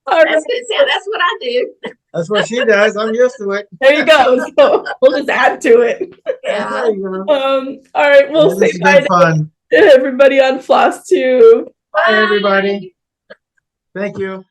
All right. That's what I do. That's what she does. I'm used to it. There you go. So we'll just add to it. Yeah. There you go. All right. We'll This say has been bye fun. to everybody on Flosstube. Bye, everybody. Thank you.